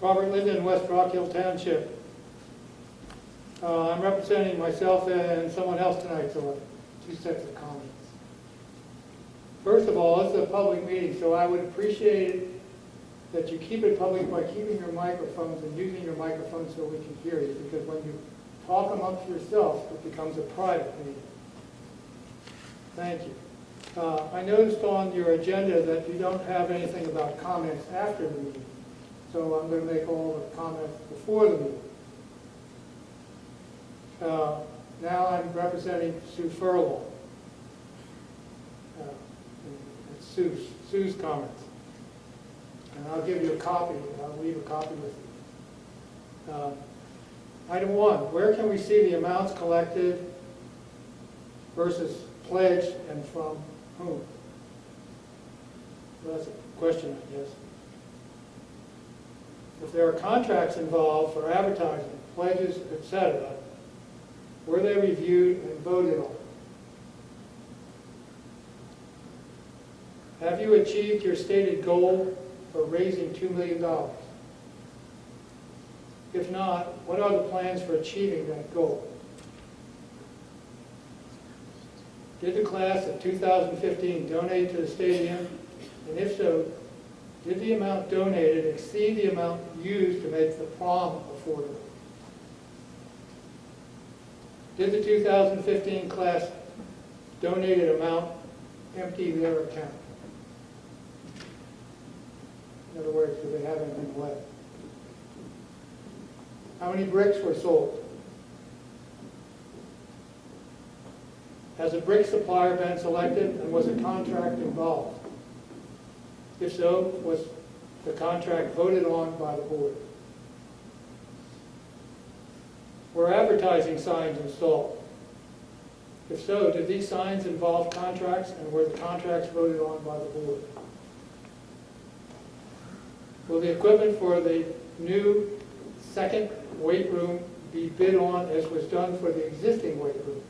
Robert Linden, West Rock Hill Township. I'm representing myself and someone else tonight, so two sets of comments. First of all, this is a public meeting, so I would appreciate it that you keep it public by keeping your microphones and using your microphones so we can hear you, because when you talk amongst yourself, it becomes a private meeting. Thank you. I noticed on your agenda that you don't have anything about comments after the meeting, so I'm going to make all the comments before the meeting. Now I'm representing Sue Furlong. It's Sue's comments. And I'll give you a copy. I'll leave a copy with you. Item 1, where can we see the amounts collected versus pledged and from whom? Well, that's a question, I guess. If there are contracts involved for advertising, pledges, etc., were they reviewed and voted on? Have you achieved your stated goal for raising $2 million? If not, what are the plans for achieving that goal? Did the class of 2015 donate to the stadium? And if so, did the amount donated exceed the amount used to make the prom affordable? Did the 2015 class donated amount empty their account? In other words, do they have anything left? How many bricks were sold? Has a brick supplier been selected and was a contract involved? If so, was the contract voted on by the board? Were advertising signs installed? If so, did these signs involve contracts and were the contracts voted on by the board? Will the equipment for the new second weight room be bid on as was done for the existing weight room,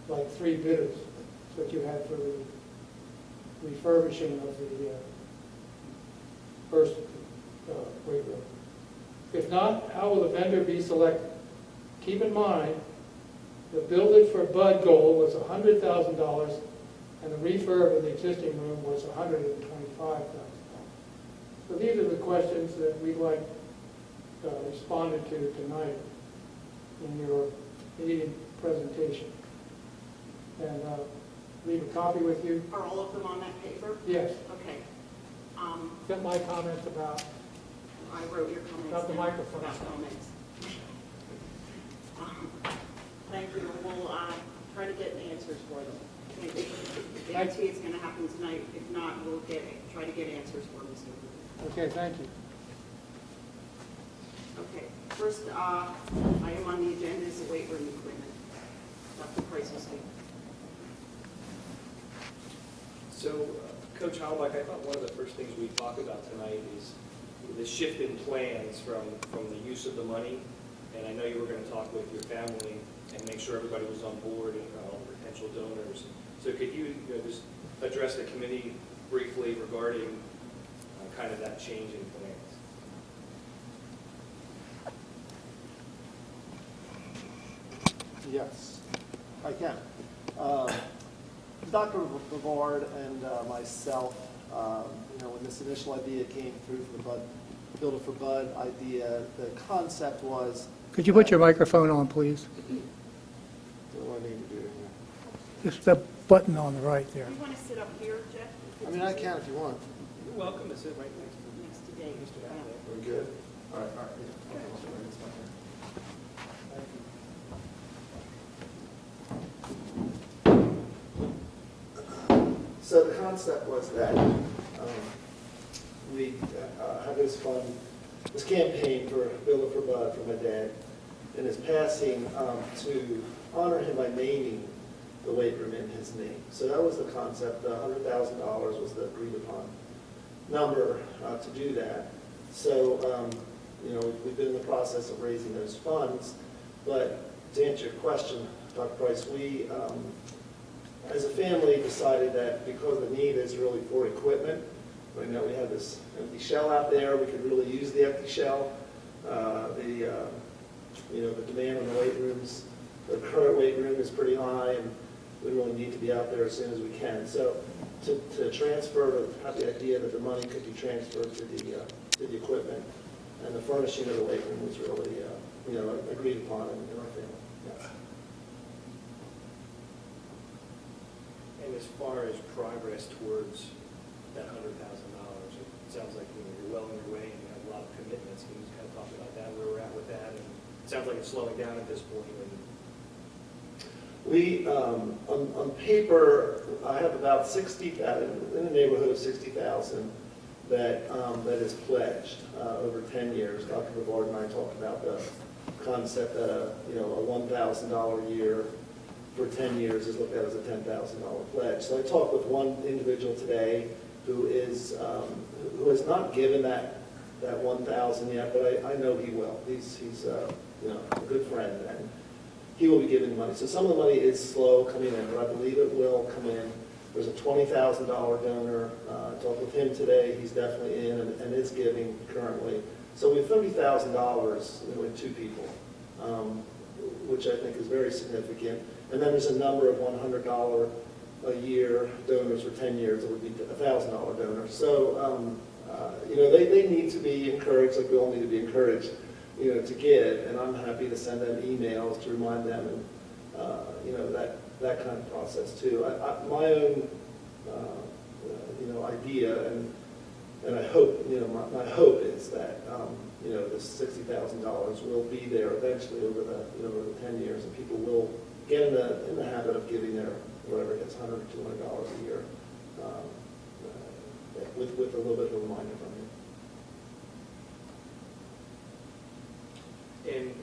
like 3 bidders? That's what you had for the refurbishing of the first weight room. If not, how will the vendor be selected? Keep in mind, the Build It for Bud goal was $100,000 and the refurb of the existing room was $125,000. So these are the questions that we'd like responded to tonight in your meeting presentation. And leave a copy with you. Are all of them on that paper? Yes. Okay. Get my comments about. I wrote your comments. About the microphone. About comments. Thank you. We'll try to get answers for them. I guarantee it's going to happen tonight. If not, we'll try to get answers for them soon. Okay, thank you. Okay. First item on the agenda is the weight room equipment. Dr. Price will speak. So, Coach Halbach, I thought one of the first things we talk about tonight is the shift in plans from the use of the money. And I know you were going to talk with your family and make sure everybody was on board and potential donors. So could you, just address the committee briefly regarding kind of that change in plans? Yes, I can. Dr. Bavard and myself, when this initial idea came through for the Build It for Bud idea, the concept was... Could you put your microphone on, please? What do I need to do here? Just the button on the right there. Do you want to sit up here, Jeff? I mean, I can if you want. You're welcome to sit right next to Next to Dave. We're good? All right. So the concept was that we had this campaign for Build It for Bud for my dad, and his passing to honor him by naming the weight room in his name. So that was the concept. $100,000 was the agreed upon number to do that. So, we've been in the process of raising those funds. But to answer your question, Dr. Price, we, as a family, decided that because the need is really for equipment, right now we have this empty shell out there, we could really use the empty shell. The demand on the weight rooms, the current weight room is pretty high, and we really need to be out there as soon as we can. So to transfer, have the idea that the money could be transferred to the equipment, and the furnishing of the weight room was really, agreed upon in our family. Yes. And as far as progress towards that $100,000, it sounds like you're well on your way and you have a lot of commitments. Can you just kind of talk about that, where we're at with that? And it sounds like it's slowing down at this point. We, on paper, I have about 60,000, in the neighborhood of 60,000 that is pledged over 10 years. Dr. Brevard and I talked about the concept that a $1,000 a year for 10 years is looked at as a $10,000 pledge. So I talked with one individual today who has not given that 1,000 yet, but I know he will. He's a good friend, and he will be giving money. So some of the money is slow coming in, but I believe it will come in. There's a $20,000 donor. I talked with him today. He's definitely in and is giving currently. So we have $30,000 with two people, which I think is very significant. And then there's a number of $100 a year donors for 10 years. It would be $1,000 donors. So, they need to be encouraged, like we all need to be encouraged, to give. And I'm happy to send them emails to remind them, and that kind of process too. My own, idea, and I hope, my hope is that, this $60,000 will be there eventually over the 10 years, and people will get in the habit of giving their, whatever it is, $100 or $200 a year, with a little bit of a reminder from you. And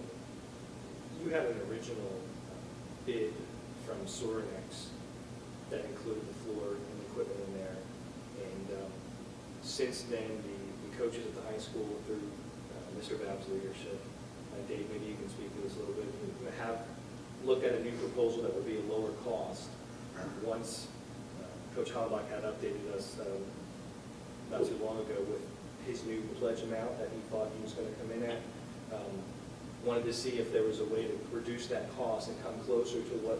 you had an original bid from Sorinex that included the floor and the equipment in there. And since then, the coaches at the high school, through Mr. Babb's leadership, Dave, maybe you can speak to this a little bit, have looked at a new proposal that would be a lower cost. Once Coach Hollaback had updated us not too long ago with his new pledge amount that he thought he was going to come in at, wanted to see if there was a way to reduce that cost and come closer to what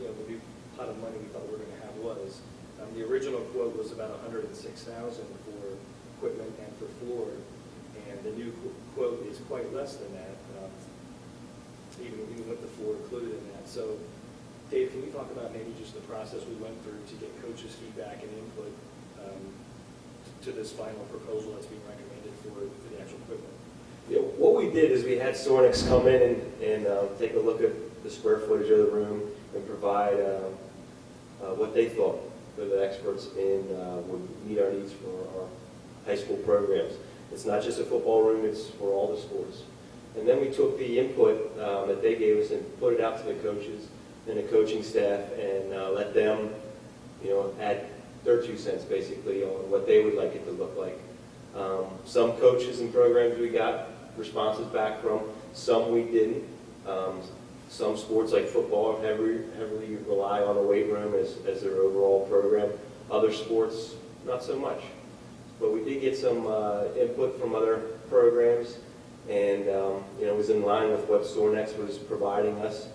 the new pot of money we thought we were going to have was. The original quote was about $106,000 for equipment and for floor, and the new quote is quite less than that, even with the floor included in that. So, Dave, can you talk about maybe just the process we went through to get coaches' feedback and input to this final proposal that's being recommended for the actual equipment? Yeah, what we did is we had Sorinex come in and take a look at the square footage of the room and provide what they thought were the experts in would meet our needs for our high school programs. It's not just a football room, it's for all the sports. And then we took the input that they gave us and put it out to the coaches and the coaching staff and let them, add their 2 cents basically on what they would like it to look like. Some coaches and programs we got responses back from, some we didn't. Some sports like football heavily rely on the weight room as their overall program. Other sports, not so much. But we did get some input from other programs, and it was in line with what Sorinex was providing us.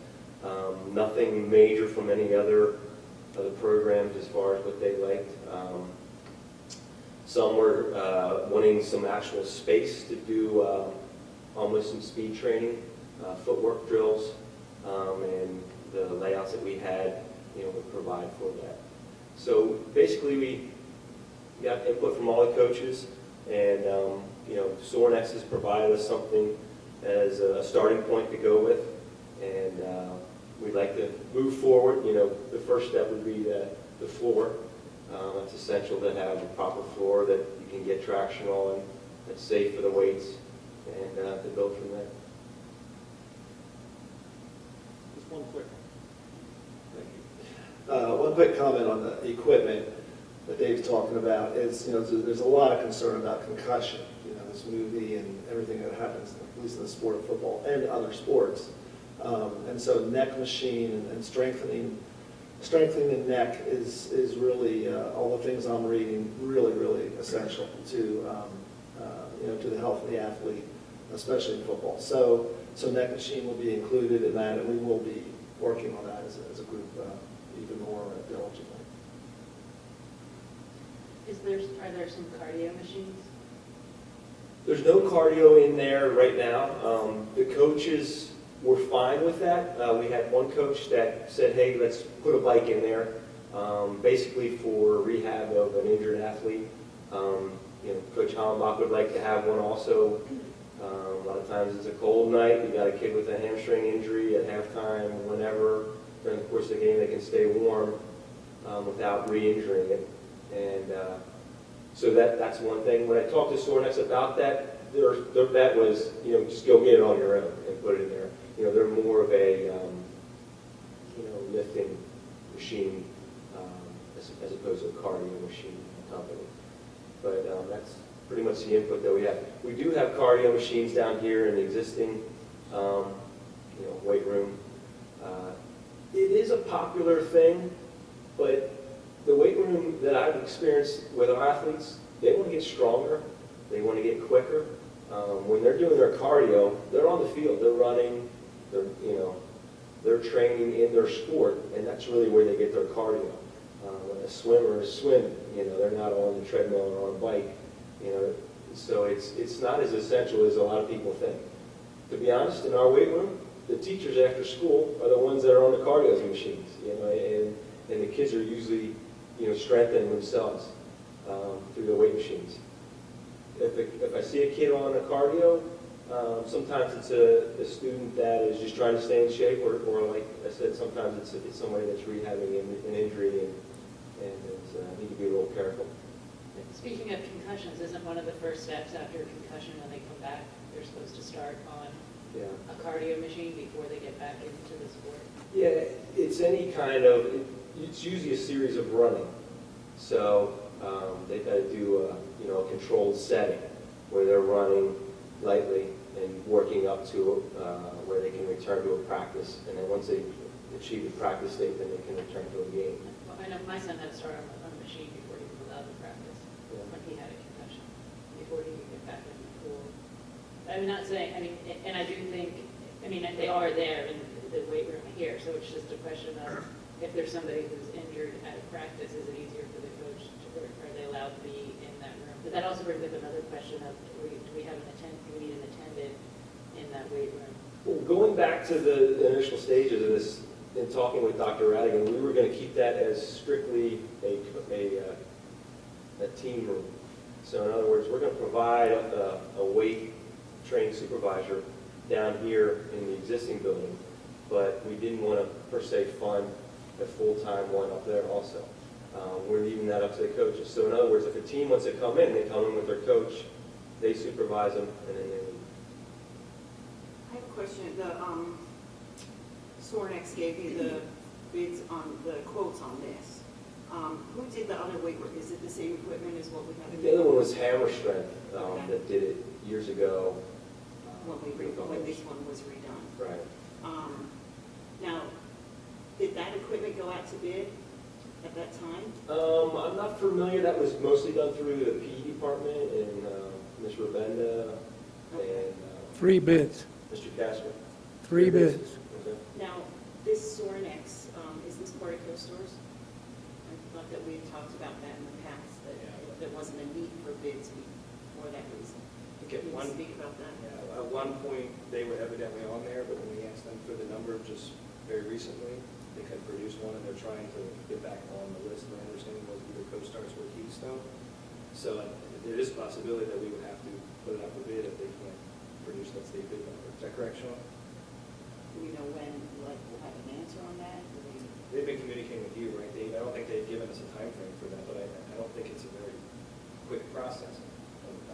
Nothing major from any other programs as far as what they liked. Some were wanting some actual space to do almost some speed training, footwork drills, and the layouts that we had, would provide for that. So basically, we got input from all the coaches, and Sorinex has provided us something as a starting point to go with, and we'd like to move forward. The first step would be the floor. It's essential to have a proper floor that you can get traction on, that's safe for the weights, and to build from there. Just one quick. One quick comment on the equipment that Dave's talking about is, there's a lot of concern about concussion. This movie and everything that happens, at least in the sport of football and other sports. And so neck machine and strengthening the neck is really, all the things I'm reading, really, really essential to the health of the athlete. especially in football. So neck machine will be included in that, and we will be working on that as a group even more diligently. Are there some cardio machines? There's no cardio in there right now. The coaches were fine with that. We had one coach that said, hey, let's put a bike in there, basically for rehab of an injured athlete. Coach Hollenbach would like to have one also. A lot of times it's a cold night, you got a kid with a hamstring injury at halftime, whenever, during the course of the game, they can stay warm without re-injuring it. And so that's one thing. When I talked to Sornex about that, their bet was, just go get it on your own and put it in there. They're more of a, lifting machine as opposed to a cardio machine company. But that's pretty much the input that we have. We do have cardio machines down here in the existing, weight room. It is a popular thing, but the weight room that I've experienced with our athletes, they want to get stronger, they want to get quicker. When they're doing their cardio, they're on the field, they're running, they're training in their sport, and that's really where they get their cardio. When a swimmer is swimming, they're not on the treadmill or on a bike, so it's not as essential as a lot of people think. To be honest, in our weight room, the teachers after school are the ones that are on the cardio machines, and the kids are usually, strengthening themselves through the weight machines. If I see a kid on a cardio, sometimes it's a student that is just trying to stay in shape, or like I said, sometimes it's somebody that's rehabbing an injury and need to be a little careful. Speaking of concussions, isn't one of the first steps after a concussion when they come back, they're supposed to start on a cardio machine before they get back into the sport? Yeah, it's any kind of, it's usually a series of running. So they've got to do a controlled setting where they're running lightly and working up to where they can return to a practice. And then once they achieve the practice state, then they can return to a game. Well, I know my son had to start on a machine before he was allowed to practice, when he had a concussion, before he could get back in the pool. I'm not saying, and I do think, they are there in the weight room here, so it's just a question of if there's somebody who's injured at a practice, is it easier for the coach to work? Are they allowed to be in that room? But that also brings up another question of, do we need an attendant in that weight room? Well, going back to the initial stages of this, in talking with Dr. Radigan, we were going to keep that as strictly a team room. So in other words, we're going to provide a weight trained supervisor down here in the existing building, but we didn't want to per se fund a full-time one up there also. We're leaving that up to the coaches. So in other words, if a team wants to come in, they come in with their coach, they supervise them, and then they leave. I have a question. Sornex gave me the bids on the quotes on this. Who did the other weight work? Is it the same equipment as what we have? The other one was Hammer Strength that did it years ago. When this one was redone. Right. Now, did that equipment go out to bid at that time? I'm not familiar. That was mostly done through the PE department and Ms. Rabenda and 3 bids. Mr. Casper. 3 bids. Okay. Now, this Sornex, is this part of CoStars? I thought that we had talked about that in the past, that there wasn't a need for bids for that reason. Can you speak about that? Yeah, at one point, they were evidently on there, but when we asked them for the number just very recently, they couldn't produce one, and they're trying to get back on the list. My understanding was either CoStars or Keystone. So there is a possibility that we would have to put it out for bid if they can't produce that state bid number. Is that correct, Sean? Do we know when, we'll have an answer on that? They've been communicating with you, right, Dave? I don't think they've given us a time frame for that, but I don't think it's a very quick process.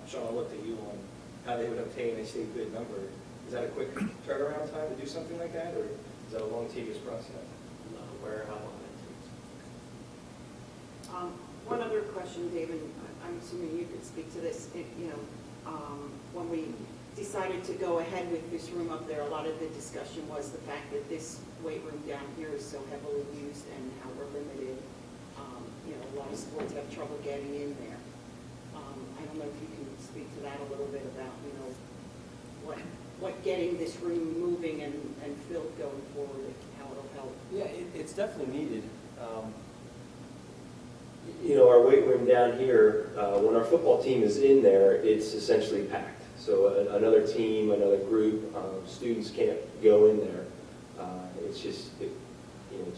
Sean, I'll look to you on how they would obtain a state bid number. Is that a quick turnaround time to do something like that, or is that a long, tedious process? I'm not aware how long that takes. One other question, David, I'm assuming you could speak to this. When we decided to go ahead with this room up there, a lot of the discussion was the fact that this weight room down here is so heavily used and how we're limited. A lot of sports have trouble getting in there. I don't know if you can speak to that a little bit about, what getting this room moving and filled going forward, how it'll help. Yeah, it's definitely needed. Our weight room down here, when our football team is in there, it's essentially packed. So another team, another group, students can't go in there. It's just, it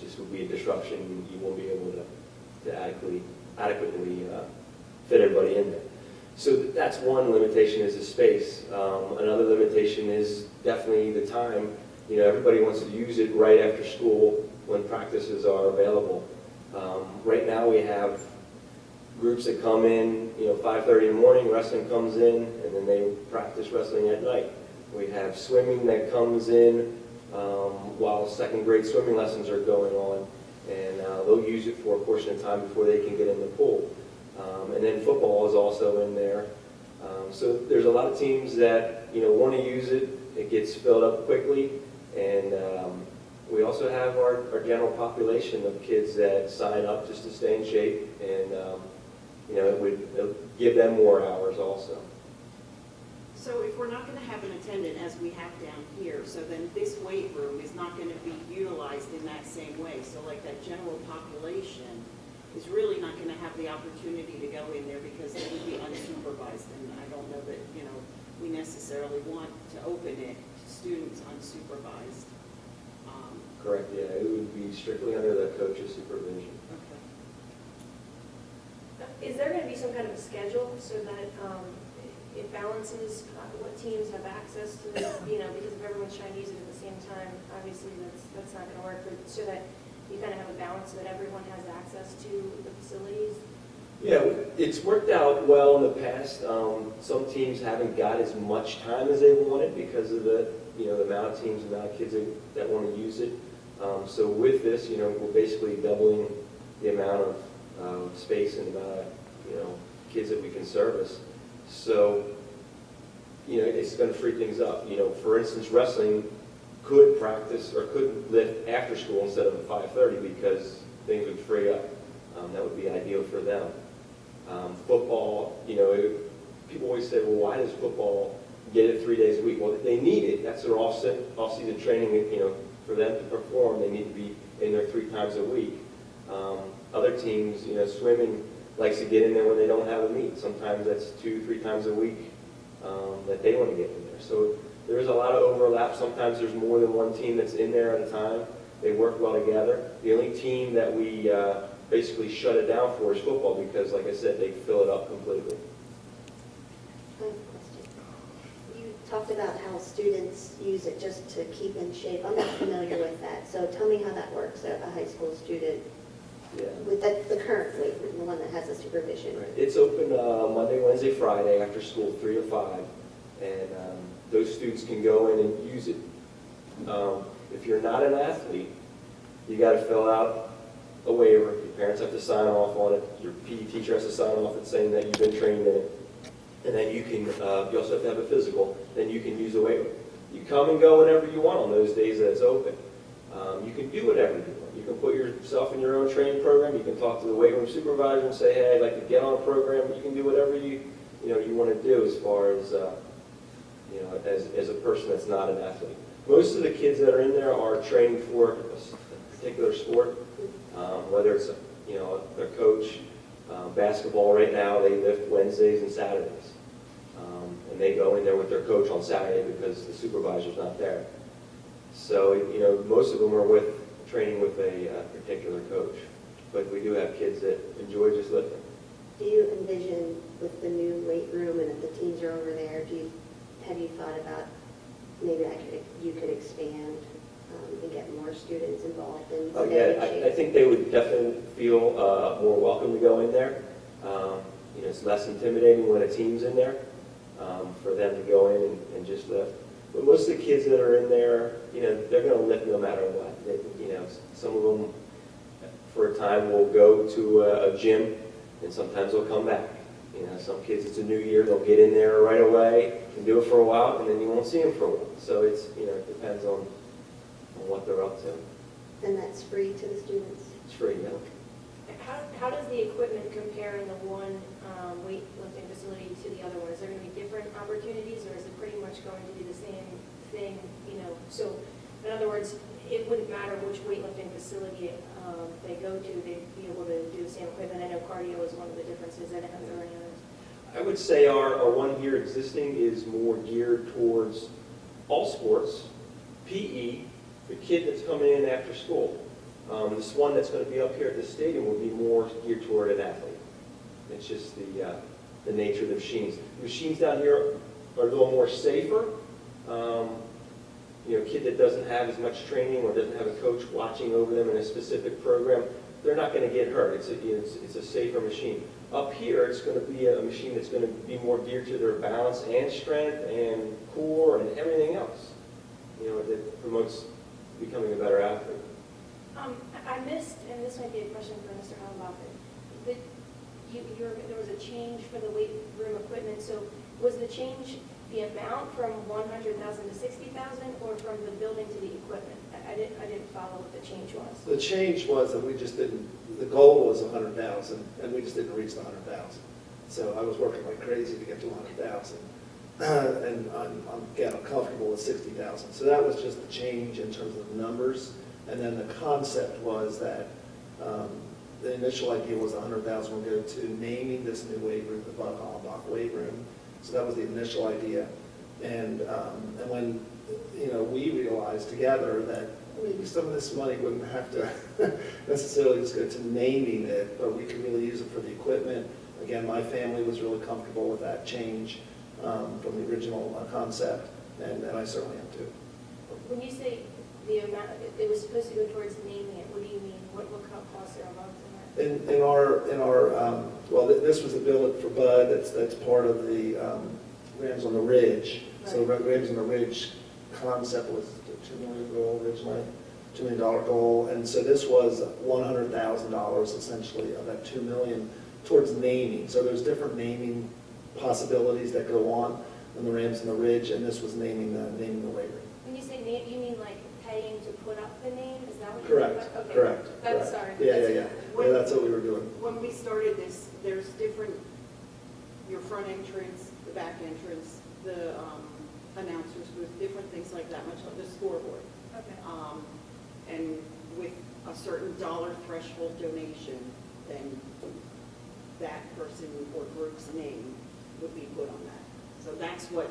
just would be a disruption. You won't be able to adequately fit everybody in there. So that's one limitation, is the space. Another limitation is definitely the time. Everybody wants to use it right after school when practices are available. Right now we have groups that come in, 5:30 in the morning, wrestling comes in, and then they practice wrestling at night. We have swimming that comes in while second grade swimming lessons are going on, and they'll use it for a portion of time before they can get in the pool. And then football is also in there. So there's a lot of teams that, want to use it. It gets filled up quickly, and we also have our general population of kids that sign up just to stay in shape, and it would give them more hours also. So if we're not going to have an attendant as we have down here, so then this weight room is not going to be utilized in that same way. So like that general population is really not going to have the opportunity to go in there because they would be unsupervised. And I don't know that, we necessarily want to open it to students unsupervised. Correct, yeah. It would be strictly under the coach's supervision. Is there going to be some kind of a schedule so that it balances what teams have access to this, because if everyone's trying to use it at the same time, obviously that's not going to work, but so that you kind of have a balance so that everyone has access to the facilities? Yeah, it's worked out well in the past. Some teams haven't got as much time as they wanted because of the amount of teams, the amount of kids that want to use it. So with this, we're basically doubling the amount of space and the amount of kids that we can service. So it's going to free things up. For instance, wrestling could practice or could lift after school instead of at 5:30 because things would free up. That would be ideal for them. Football, people always say, well, why does football get it 3 days a week? Well, they need it. That's their off-season training. For them to perform, they need to be in there 3 times a week. Other teams, swimming likes to get in there when they don't have a meet. Sometimes that's 2-3 times a week that they want to get in there. So there's a lot of overlap. Sometimes there's more than one team that's in there at a time. They work well together. The only team that we basically shut it down for is football because, like I said, they fill it up completely. I have a question. You talked about how students use it just to keep in shape. I'm not familiar with that, so tell me how that works, a high school student with the current weight room, the one that has the supervision. Right. It's open Monday, Wednesday, Friday after school, 3 to 5, and those students can go in and use it. If you're not an athlete, you got to fill out a waiver. Your parents have to sign off on it. Your PE teacher has to sign off on saying that you've been trained in it. And then you can, you also have to have a physical. Then you can use the weight room. You come and go whenever you want on those days that it's open. You can do whatever you want. You can put yourself in your own training program. You can talk to the weight room supervisor and say, hey, I'd like to get on a program. You can do whatever you want to do as far as, as a person that's not an athlete. Most of the kids that are in there are training for a particular sport, whether it's their coach. Basketball right now, they lift Wednesdays and Saturdays. And they go in there with their coach on Saturday because the supervisor's not there. So, most of them are training with a particular coach. But we do have kids that enjoy just lifting. Do you envision with the new weight room and if the teams are over there, have you thought about maybe you could expand and get more students involved in Yeah, I think they would definitely feel more welcome to go in there. It's less intimidating when a team's in there for them to go in and just lift. But most of the kids that are in there, they're going to lift no matter what. Some of them, for a time, will go to a gym, and sometimes they'll come back. Some kids, it's a new year, they'll get in there right away and do it for a while, and then you won't see them for a while. So it depends on what they're up to. And that's free to the students? It's free, yeah. How does the equipment compare in the one weightlifting facility to the other one? Is there going to be different opportunities, or is it pretty much going to be the same thing, you know? So, in other words, it wouldn't matter which weightlifting facility they go to, they'd be able to do the same equipment. I know cardio is one of the differences, and are there any others? I would say our one here existing is more geared towards all sports, PE, the kid that's coming in after school. This one that's going to be up here at the stadium will be more geared toward an athlete. It's just the nature of the machines. The machines down here are a little more safer. You know, a kid that doesn't have as much training or doesn't have a coach watching over them in a specific program, they're not going to get hurt. It's a safer machine. Up here, it's going to be a machine that's going to be more geared to their balance and strength and core and everything else. You know, that promotes becoming a better athlete. I missed, and this might be a question for Mr. Hollenbach, that there was a change for the weight room equipment. So was the change the amount from 100,000 to 60,000, or from the building to the equipment? I didn't follow what the change was. The change was that we just didn't, the goal was 100,000, and we just didn't reach the 100,000. So I was working like crazy to get to 100,000. And I'm comfortable with 60,000. So that was just the change in terms of the numbers. And then the concept was that the initial idea was 100,000 would go to naming this new weight room the Bud Hollenbach weight room. So that was the initial idea. And when we realized together that maybe some of this money wouldn't have to necessarily just go to naming it, but we could really use it for the equipment. Again, my family was really comfortable with that change from the original concept, and I certainly am too. When you say the amount, it was supposed to go towards naming it, what do you mean? What costs are involved in that? In our well, this was the billet for Bud. That's part of the Rams on the Ridge. Right. So Rams on the Ridge concept was a $2 million goal originally, $2 million goal, and so this was $100,000 essentially of that $2 million towards naming. So there's different naming possibilities that go on the Rams on the Ridge, and this was naming the weight room. When you say name, you mean like paying to put up the name? Is that what you Correct. mean? Okay. Correct. That's correct. sorry. Yeah. Yeah, that's what we were doing. When we started this, there's different, your front entrance, the back entrance, the announcers booth, different things like that, much like the scoreboard. Okay. And with a certain dollar threshold donation, then that person or group's name would be put on that. So that's what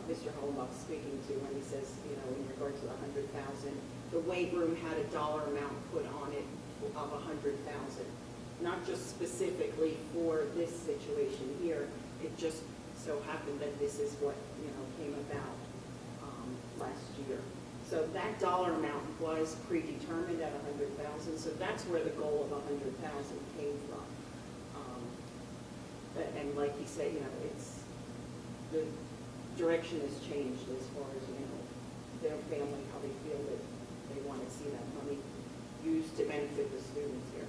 Mr. Hollenbach's speaking to when he says, in regard to the 100,000, the weight room had a dollar amount put on it of 100,000, not just specifically for this situation here. It just so happened that this is what came about last year. So that dollar amount was predetermined at 100,000. So that's where the goal of 100,000 came from. And like he said, it's the direction has changed as far as their family, how they feel that they want to see that money used to benefit the students here.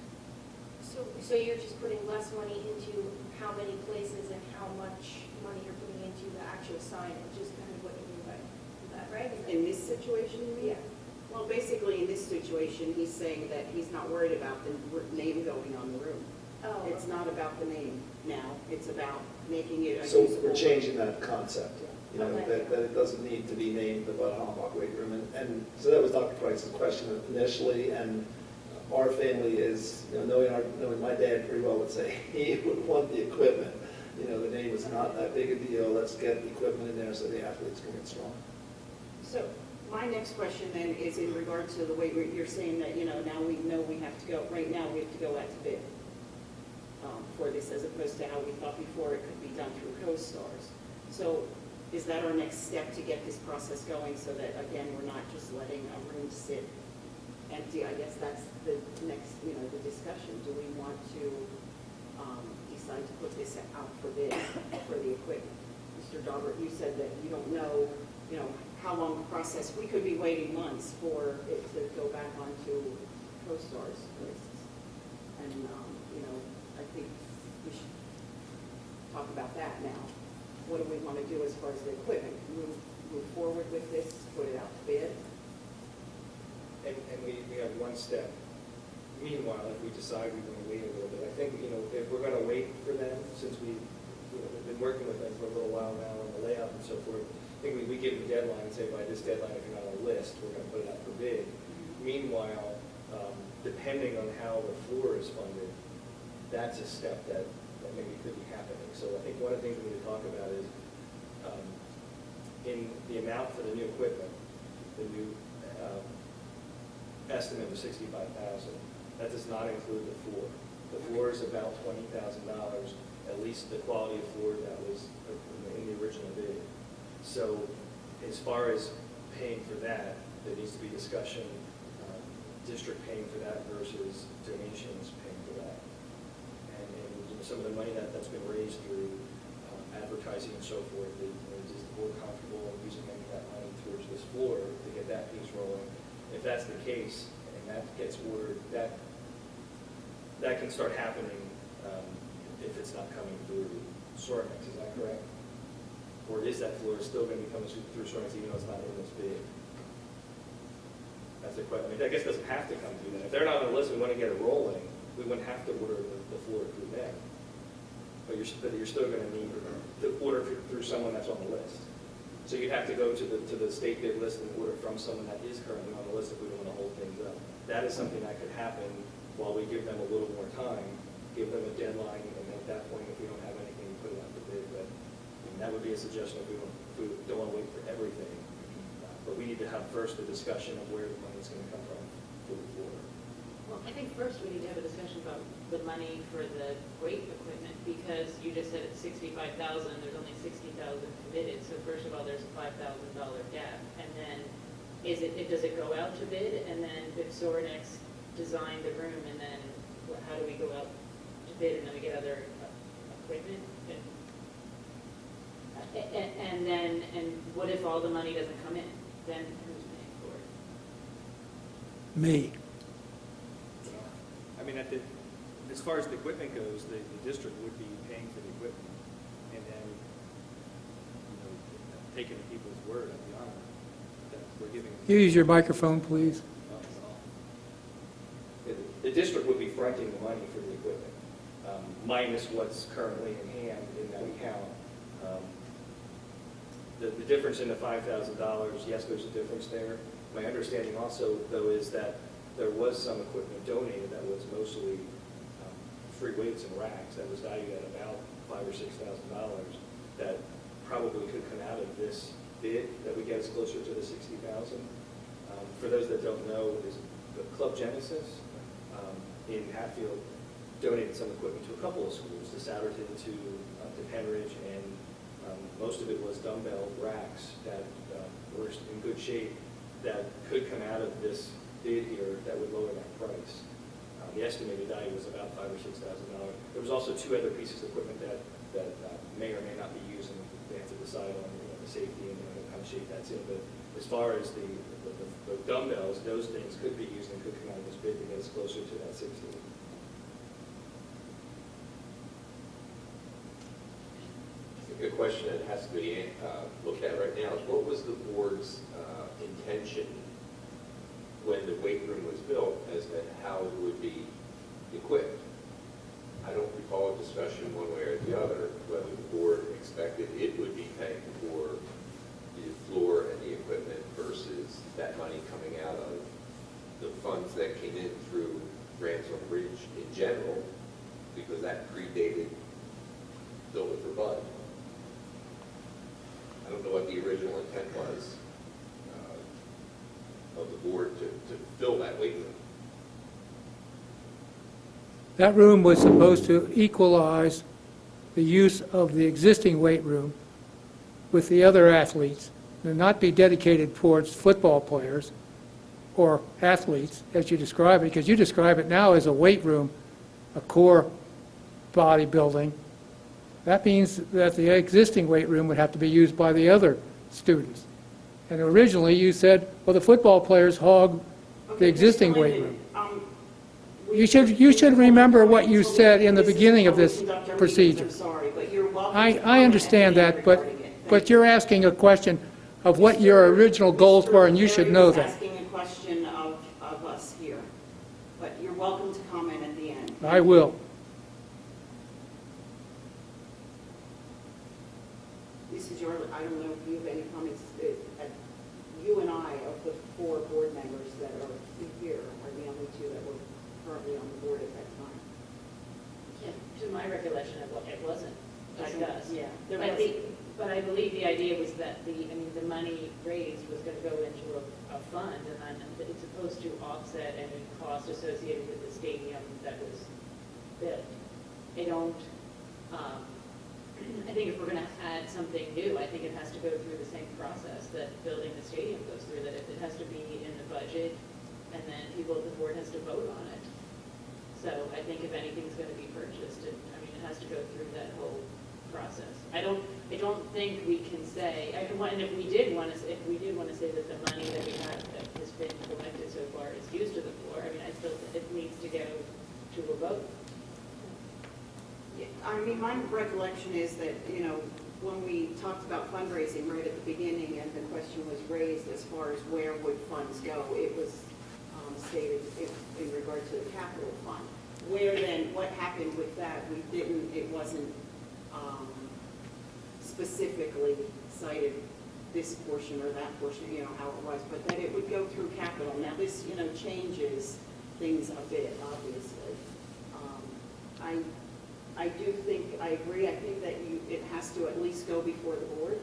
So you're just putting less money into how many places and how much money you're putting into the actual signage, is kind of what you mean by that, right? In this situation, you mean? Yeah. Well, basically, in this situation, he's saying that he's not worried about the name going on the room. Oh. It's not about the name now. It's about making it a So usable. we're changing that concept, Okay. that it doesn't need to be named the Bud Hollenbach weight room. And so that was Dr. Price's question initially, and our family is, knowing my dad pretty well would say he would want the equipment. The name was not that big a deal. Let's get the equipment in there so the athletes can get strong. So my next question then is in regard to the way you're saying that, now we know we have to go, right now we have to go out to bid for this, as opposed to how we thought before it could be done through co-stars. So is that our next step to get this process going so that, again, we're not just letting a room sit empty? I guess that's the next, the discussion. Do we want to decide to put this out for bid for the equipment? Mr. Daubert, you said that you don't know, how long the process. We could be waiting months for it to go back onto co-stars lists. And, I think we should talk about that now. What do we want to do as far as the equipment? Move forward with this, put it out to bid? And we have one step. Meanwhile, if we decide we want to wait a little bit, I think, if we're going to wait for them, since we've been working with them for a little while now on the layout and so forth, I think we give them a deadline and say by this deadline, if you're not on the list, we're going to put it out for bid. Meanwhile, depending on how the floor is funded, that's a step that maybe could be happening. So I think one of the things we need to talk about is in the amount for the new equipment, the new estimate was $65,000. That does not include the floor. The floor is about $20,000, at least the quality of floor that was in the original bid. So as far as paying for that, there needs to be discussion, district paying for that versus donations paying for that. And some of the money that's been raised through advertising and so forth, is the board comfortable using any of that money towards this floor to get that piece rolling? If that's the case, and that gets ordered, that can start happening if it's not coming through Sormex, is that correct? Or is that floor still going to be coming through Sormex even though it's not in this bid? That's the question. I mean, I guess it doesn't have to come through them. If they're not on the list, we want to get it rolling, we wouldn't have to order the floor through them. But you're still going to need to order through someone that's on the list. So you'd have to go to the state bid list and order from someone that is currently on the list if we don't want to hold things up. That is something that could happen while we give them a little more time, give them a deadline, and then at that point, if we don't have anything, we put it out for bid. But that would be a suggestion if we don't want to wait for everything. But we need to have first a discussion of where the money's going to come from for the floor. Well, I think first we need to have a discussion about the money for the weight equipment, because you just said it's $65,000, there's only $60,000 committed, so first of all, there's a $5,000 gap, and then does it go out to bid, and then if Sornex designed the room, and then how do we go out to bid, and then we get other equipment? And what if all the money doesn't come in? Then who's paying for it? Me. I mean, as far as the equipment goes, the district would be paying for the equipment, and then, taking the people's word, I'll be honest, that we're giving. Use your microphone, please. The district would be fronting the money for the equipment, minus what's currently in hand in that account. The difference in the $5,000, yes, there's a difference there. My understanding also, though, is that there was some equipment donated that was mostly free weights and racks that was valued at about $5,000 or $6,000 that probably could come out of this bid that would get us closer to the $60,000. For those that don't know, is the Club Genesis in Hatfield donated some equipment to a couple of schools, to Souderton, to Pennridge, and most of it was dumbbell racks that were in good shape that could come out of this bid here that would lower that price. The estimated value was about $5,000 or $6,000. There was also two other pieces of equipment that may or may not be used, and they have to decide on the safety and what kind of shape that's in. But as far as the dumbbells, those things could be used and could come out of this bid to get us closer to that 60. A question that has to be looked at right now is what was the board's intention when the weight room was built as to how it would be equipped? I don't recall a discussion one way or the other whether the board expected it would be paying for the floor and the equipment versus that money coming out of the funds that came in through grants on Bridge in general, because that predated Bill for Bud. I don't know what the original intent was of the board to fill that weight room. That room was supposed to equalize the use of the existing weight room with the other athletes, and not be dedicated towards football players or athletes, as you describe it, because you describe it now as a weight room, a core bodybuilding. That means that the existing weight room would have to be used by the other students. And originally you said, well, the football players hog the existing weight room. You should remember what you said in the beginning of this procedure. I'm sorry, but you're welcome. I understand that, but you're asking a question of what your original goals were, and you should know that. Asking a question of us here, but you're welcome to comment at the end. I will. Mrs. Yardley, I don't know if you have any comments. You and I, of the 4 board members that are here, are the only 2 that were currently on the board at that time. To my recollection, it wasn't discussed. Yeah. There But was, but I believe the idea was that the money raised was going to go into a fund, and then it's supposed to offset any cost associated with the stadium that was built. I think if we're going to add something new, I think it has to go through the same process that building the stadium goes through, that it has to be in the budget, and then people at the board has to vote on it. So I think if anything's going to be purchased, it has to go through that whole process. I don't think we can say, and if we did want to say that the money that we have that has been collected so far is used to the floor, I still think it needs to go to a vote. my recollection is that, when we talked about fundraising right at the beginning and the question was raised as far as where would funds go, it was stated in regard to the capital fund. Where then, what happened with that? It wasn't specifically cited this portion or that portion, how it was, but that it would go through capital. Now this, changes things a bit, obviously. I do think, I agree, I think that it has to at least go before the board.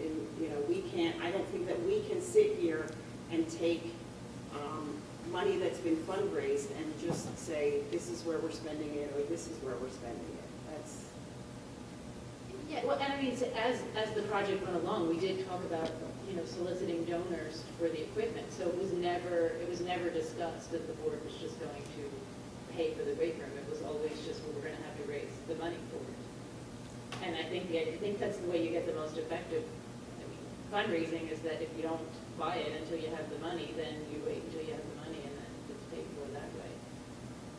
And, I don't think that we can sit here and take money that's been fundraised and just say, this is where we're spending it, or this is where we're spending it. That's... Yeah, well, and as the project went along, we did talk about, soliciting donors for the equipment. So it was never discussed that the board was just going to pay for the weight room. It was always just, we're going to have to raise the money for it. And I think that's the way you get the most effective fundraising, is that if you don't buy it until you have the money, then you wait until you have the money and then it's paid for that way.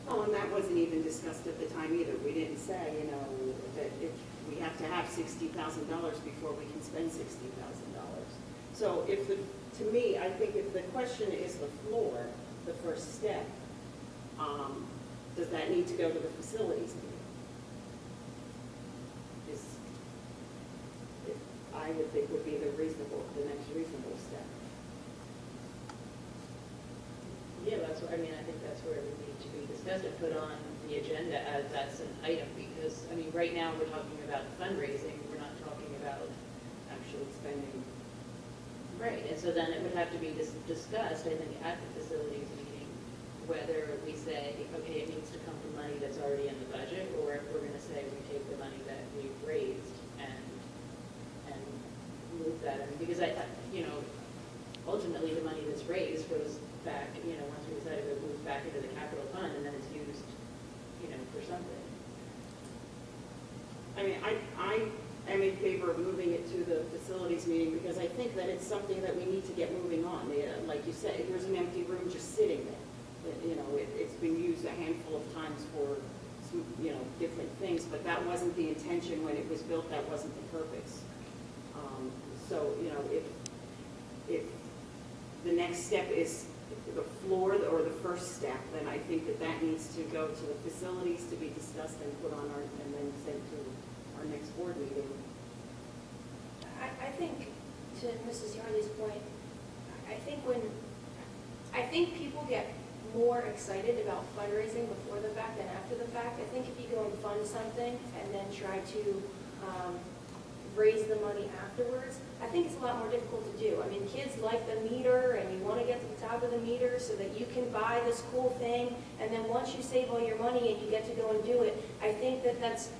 Well, and that wasn't even discussed at the time either. We didn't say, that if we have to have $60,000 before we can spend $60,000. So to me, I think if the question is the floor, the first step, does that need to go to the facilities meeting? I would think would be the next reasonable step. Yeah, that's where, I think that's where it would need to be discussed and put on the agenda as that's an item, because, right now we're talking about fundraising, we're not talking about Actually spending. Right, and so then it would have to be discussed, I think, at the facilities meeting, whether we say, okay, it needs to come from money that's already in the budget, or if we're going to say we take the money that we've raised and move that. Because ultimately the money that's raised goes back, once we decide it moves back into the capital fund, and then it's used, for something. I am in favor of moving it to the facilities meeting, because I think that it's something that we need to get moving on. Like you said, there's an empty room just sitting there. It's been used a handful of times for, different things, but that wasn't the intention when it was built. That wasn't the purpose. So, if the next step is the floor or the first step, then I think that needs to go to the facilities to be discussed and put on and then sent to our next board meeting. I think, to Mrs. Yardley's point, I think people get more excited about fundraising before the fact than after the fact. I think if you go and fund something and then try to raise the money afterwards, I think it's a lot more difficult to do. Kids like the meter, and you want to get to the top of the meter so that you can buy this cool thing, and then once you save all your money and you get to go and do it, I think that's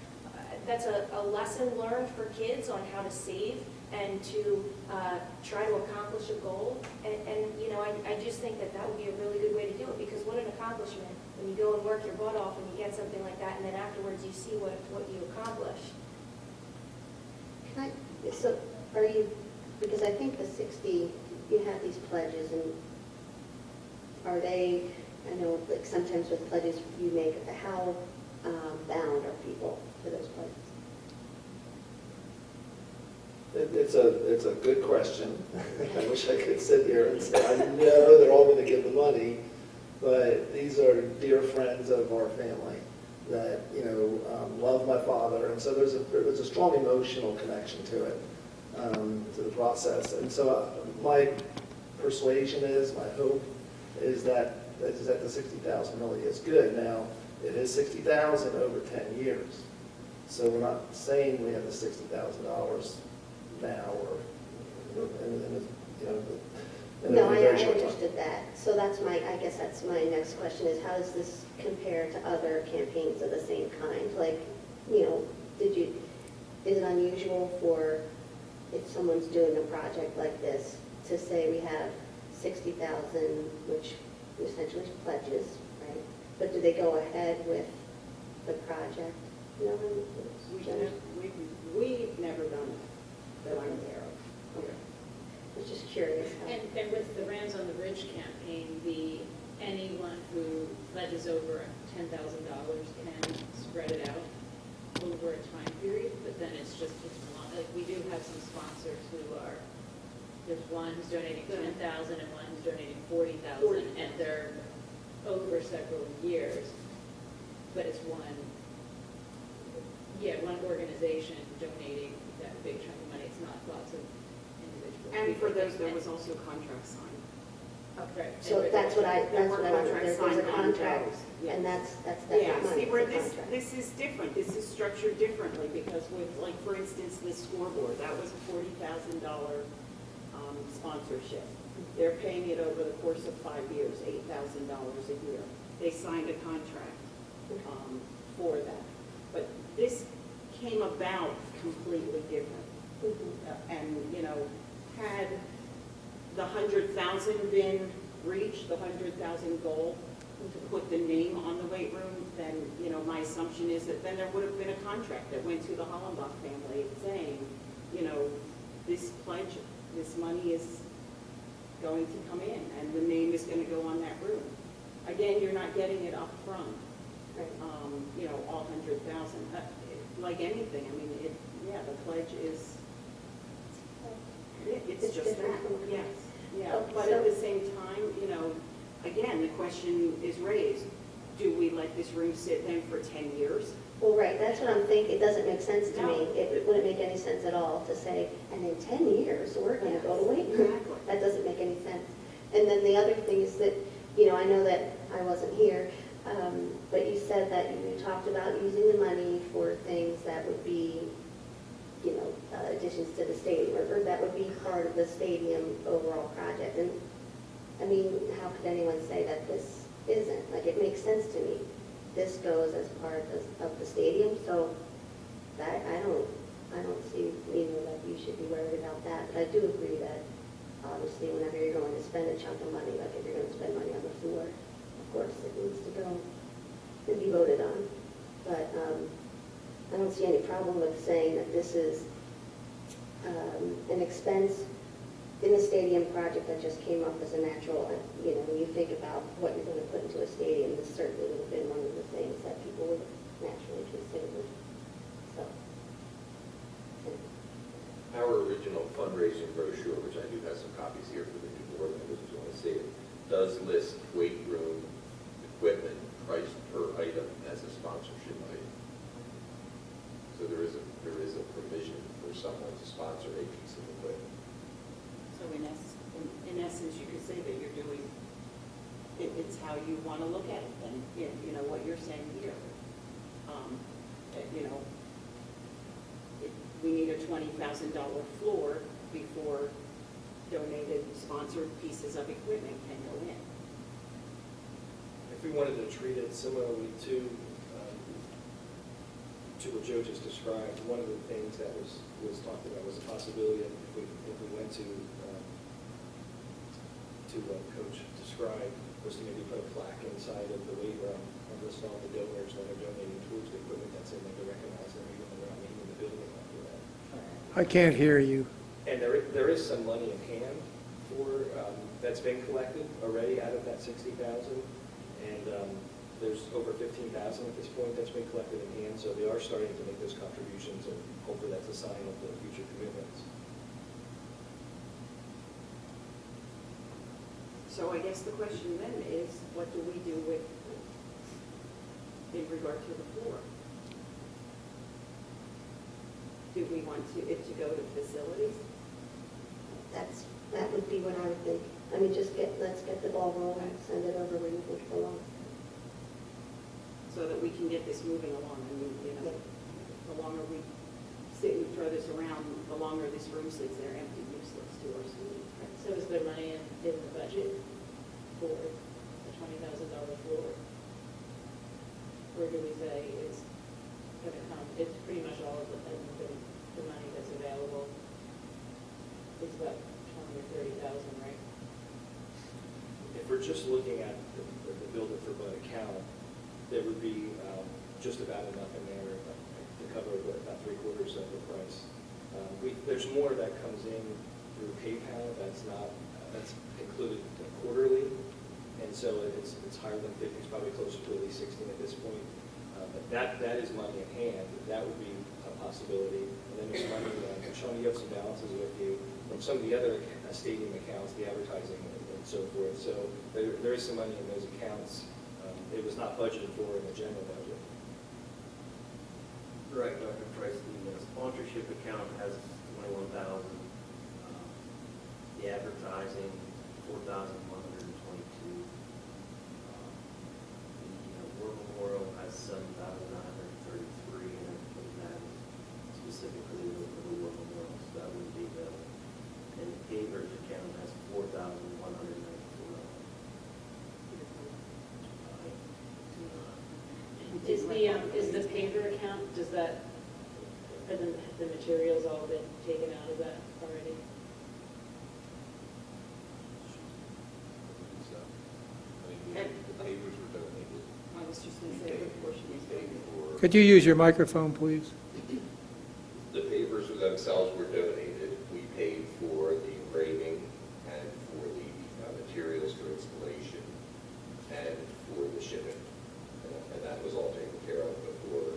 a lesson learned for kids on how to save and to try to accomplish a goal. And I just think that would be a really good way to do it, because what an accomplishment when you go and work your butt off and you get something like that, and then afterwards you see what you accomplished. So are you, because I think the 60, you have these pledges, and are they, I know like sometimes with pledges you make, how bound are people to those pledges? It's a good question. I wish I could sit here and say, I know they're all going to give the money. but these are dear friends of our family that, love my father, and so there's a strong emotional connection to it, to the process. And so my persuasion is, my hope is that the 60,000 really is good. Now, it is 60,000 over 10 years. So we're not saying we have the $60,000 now or in a No, I very short time. understood that. So I guess that's my next question is how does this compare to other campaigns of the same kind? Like, is it unusual for, if someone's doing a project like this, to say we have 60,000, which essentially is pledges, right? But do they go ahead with the project? No, We've never done it, that I'm aware of. Okay. I was just curious. And with the Rams on the Bridge campaign, anyone who pledges over $10,000 can spread it out over a time period, but then it's one, like, we do have some sponsors who there's one who's donating 10,000 and one who's donating 40,000, and they're over several years, but it's one organization donating that big chunk of money. It's not lots of individuals. And for those, there was also a contract signed. Right. So that's what I wanted. There's a Signed on contract, those, yes. and that's Yeah, definitely money. see, where It's a contract. this is different, this is structured differently, because with, like, for instance, this scoreboard, that was a $40,000 sponsorship. They're paying it over the course of 5 years, $8,000 a year. They signed a contract for that. But this came about completely different. And, had the 100,000 been reached, the 100,000 goal, to put the name on the weight room, then, my assumption is that then there would have been a contract that went to the Hollenbach family saying, this pledge, this money is going to come in, and the name is going to go on that room. Again, you're not getting it up front, Right. all 100,000. Like anything, I mean, the pledge is, it's It's just different that, from- yes. Yeah, Oh, but at the same time, again, the question is raised, do we let this room sit then for 10 years? Well, right, that's what I'm thinking. It doesn't make sense to me. No. It wouldn't make any sense at all to say, and in 10 years, we're going to go to weight room. Exactly. That doesn't make any sense. And then the other thing is that, I know that I wasn't here, but you said that you talked about using the money for things that would be, additions to the stadium, or that would be part of the stadium overall project. And, I mean, how could anyone say that this isn't? Like, it makes sense to me. This goes as part of the stadium, so that, I don't see, that you should be worried about that. But I do agree that, obviously, whenever you're going to spend a chunk of money, like if you're going to spend money on the floor, of course, it needs to go and be voted on. But I don't see any problem with saying that this is an expense in the stadium project that just came up as a natural. When you think about what you're going to put into a stadium, this certainly would have been one of the things that people would have naturally considered. So. Our original fundraising brochure, which I do have some copies here for the new board members if you want to see it, does list weight room equipment priced per item as a sponsorship item. So there is a provision for someone to sponsor a piece of equipment. So in essence, you could say that you're doing, it's how you want to look at it, then, what you're saying here. We need a $20,000 floor before donated sponsored pieces of equipment can go in. If we wanted to treat it similarly to what Joe just described, one of the things that was talked about was the possibility of if we went to what Coach described, was to maybe put a plaque inside of the weight room and list all the donors that are donating towards the equipment that's in there to recognize them even when they're not meeting in the building after that. I can't hear you. And there is some money in hand for, that's been collected already out of that 60,000. And there's over 15,000 at this point that's been collected in hand. So they are starting to make those contributions, and hopefully that's a sign of the future commitments. So I guess the question then is, what do we do with, in regard to the floor? Do we want it to go to facilities? That would be what I would think. I mean, let's get the ball rolling, send it over where you think it belongs. So that we can get this moving along. I mean, you know, the longer we sit and throw this around, the longer this room sits there empty, useless to our students. So is there money in the budget for the $20,000 floor? Or do we say it's going to come, it's pretty much all of the money that's available is about 20 or 30,000, right? If we're just looking at the Build It for Bud account, there would be just about enough in there to cover about 3/4 of the price. There's more that comes in through PayPal that's included quarterly, and so it's higher than 50, it's probably closer to at least 16 at this point. But that is money in hand, that would be a possibility. And then there's money, Sean, you have some balances with you from some of the other stadium accounts, the advertising and so forth. So there is some money in those accounts. It was not budgeted for in the general budget. Right, Dr. Price, the sponsorship account has 21,000. The advertising, 4,122. The War Memorial has 7,933, and I put that specifically for the War Memorial, so that would be the, and the Pavers account has 4,194. Is the paper account, does that, are the materials all been taken out of that already? The papers were donated. I was just going to say, what portion is Paid for- Could you use your microphone, please? The papers themselves were donated. We paid for the engraving and for the materials for installation and for the shipping. And that was all taken care of before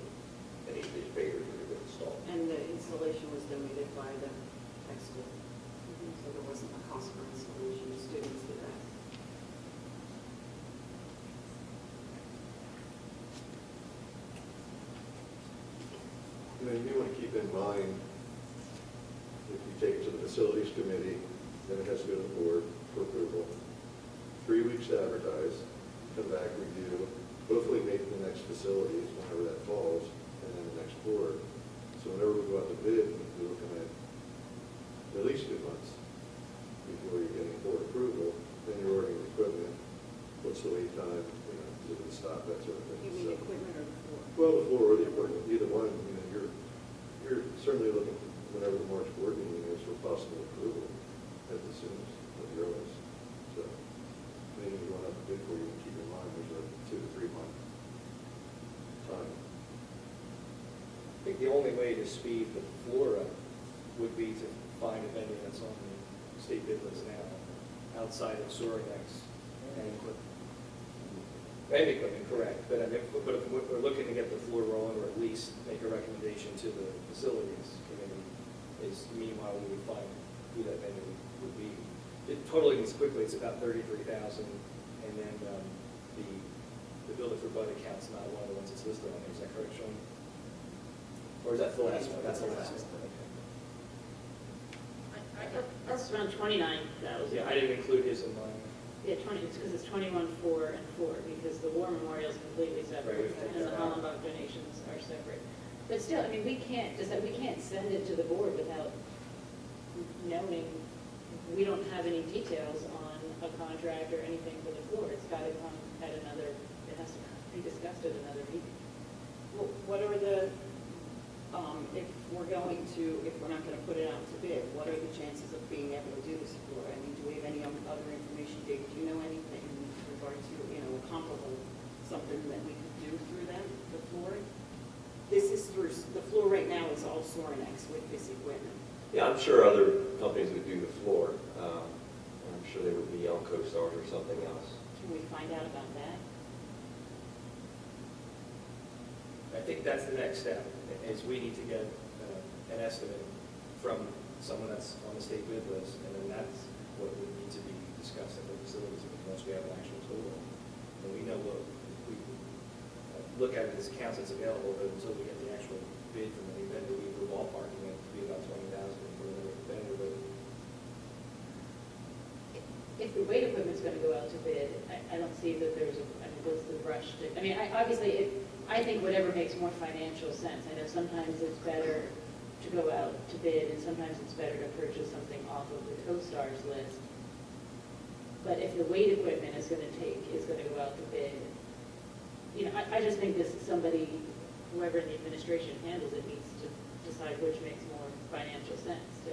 any of these papers were installed. And the installation was donated by the tech school. So there wasn't a cost for installation, students did that. You know, you may want to keep in mind, if you take it to the facilities committee, then it has to go to the board for approval. 3 weeks to advertise, come back, review, hopefully make the next facilities whenever that falls, and then the next board. So whenever we go out to bid, we're looking at least 2 months before you're getting board approval. Then you're ordering equipment. What's the wait time? You know, does it stop, that sort of thing. You mean So- equipment or the floor? well, the floor or the equipment, either one, you know, you're certainly looking, whenever the March board meeting is, for possible approval at the soonest, at the earliest. So, anything you want to bid for, you can keep in mind, there's a 2 to 3 month time. I think the only way to speed the floor up would be to find a vendor that's on the state bid list now, outside of Sorinex and equipment. And equipment, correct, but I mean, but if we're looking to get the floor rolling, or at least make a recommendation to the facilities committee, is meanwhile we would find who that vendor would be. Totaling this quickly, it's about 33,000, and then the Build It for Bud account's not one of the ones that's listed on there, is that correct, Sean? Or is that the last one? That's the last one, okay. That's around 29,000. Yeah, I didn't include his in mine. Yeah, it's because it's 21, 4, and 4, because the War Memorial is completely separate, Right. and the Hollenbach donations are separate. But still, I mean, we can't send it to the board without knowing, we don't have any details on a contract or anything for the floor. It's got to come at another, it has to be discussed at another meeting. Well, what are the, if we're not going to put it out to bid, what are the chances of being able to do this floor? I mean, do we have any other information, Dave? Do you know anything in regard to, comparable, something that we could do through them, the floor? This is through, the floor right now is all Sorinex with this equipment. Yeah, I'm sure other companies would do the floor. I'm sure they would be on CoStars or something else. Can we find out about that? I think that's the next step, is we need to get an estimate from someone that's on the state bid list, and then what would need to be discussed at the facilities meeting once we have an actual total. And we know what, we look at it as counts that's available, but until we get the actual bid from the vendor, we were ballparking it to be about 20,000 for the vendor, but If the weight equipment's gonna go out to bid, I don't see that there's what's the rush to, obviously, I think whatever makes more financial sense. I know sometimes it's better to go out to bid, and sometimes it's better to purchase something off of the CoStar's list. But if the weight equipment is gonna go out to bid, I just think this is somebody, whoever in the administration handles it, needs to decide which makes more financial sense to,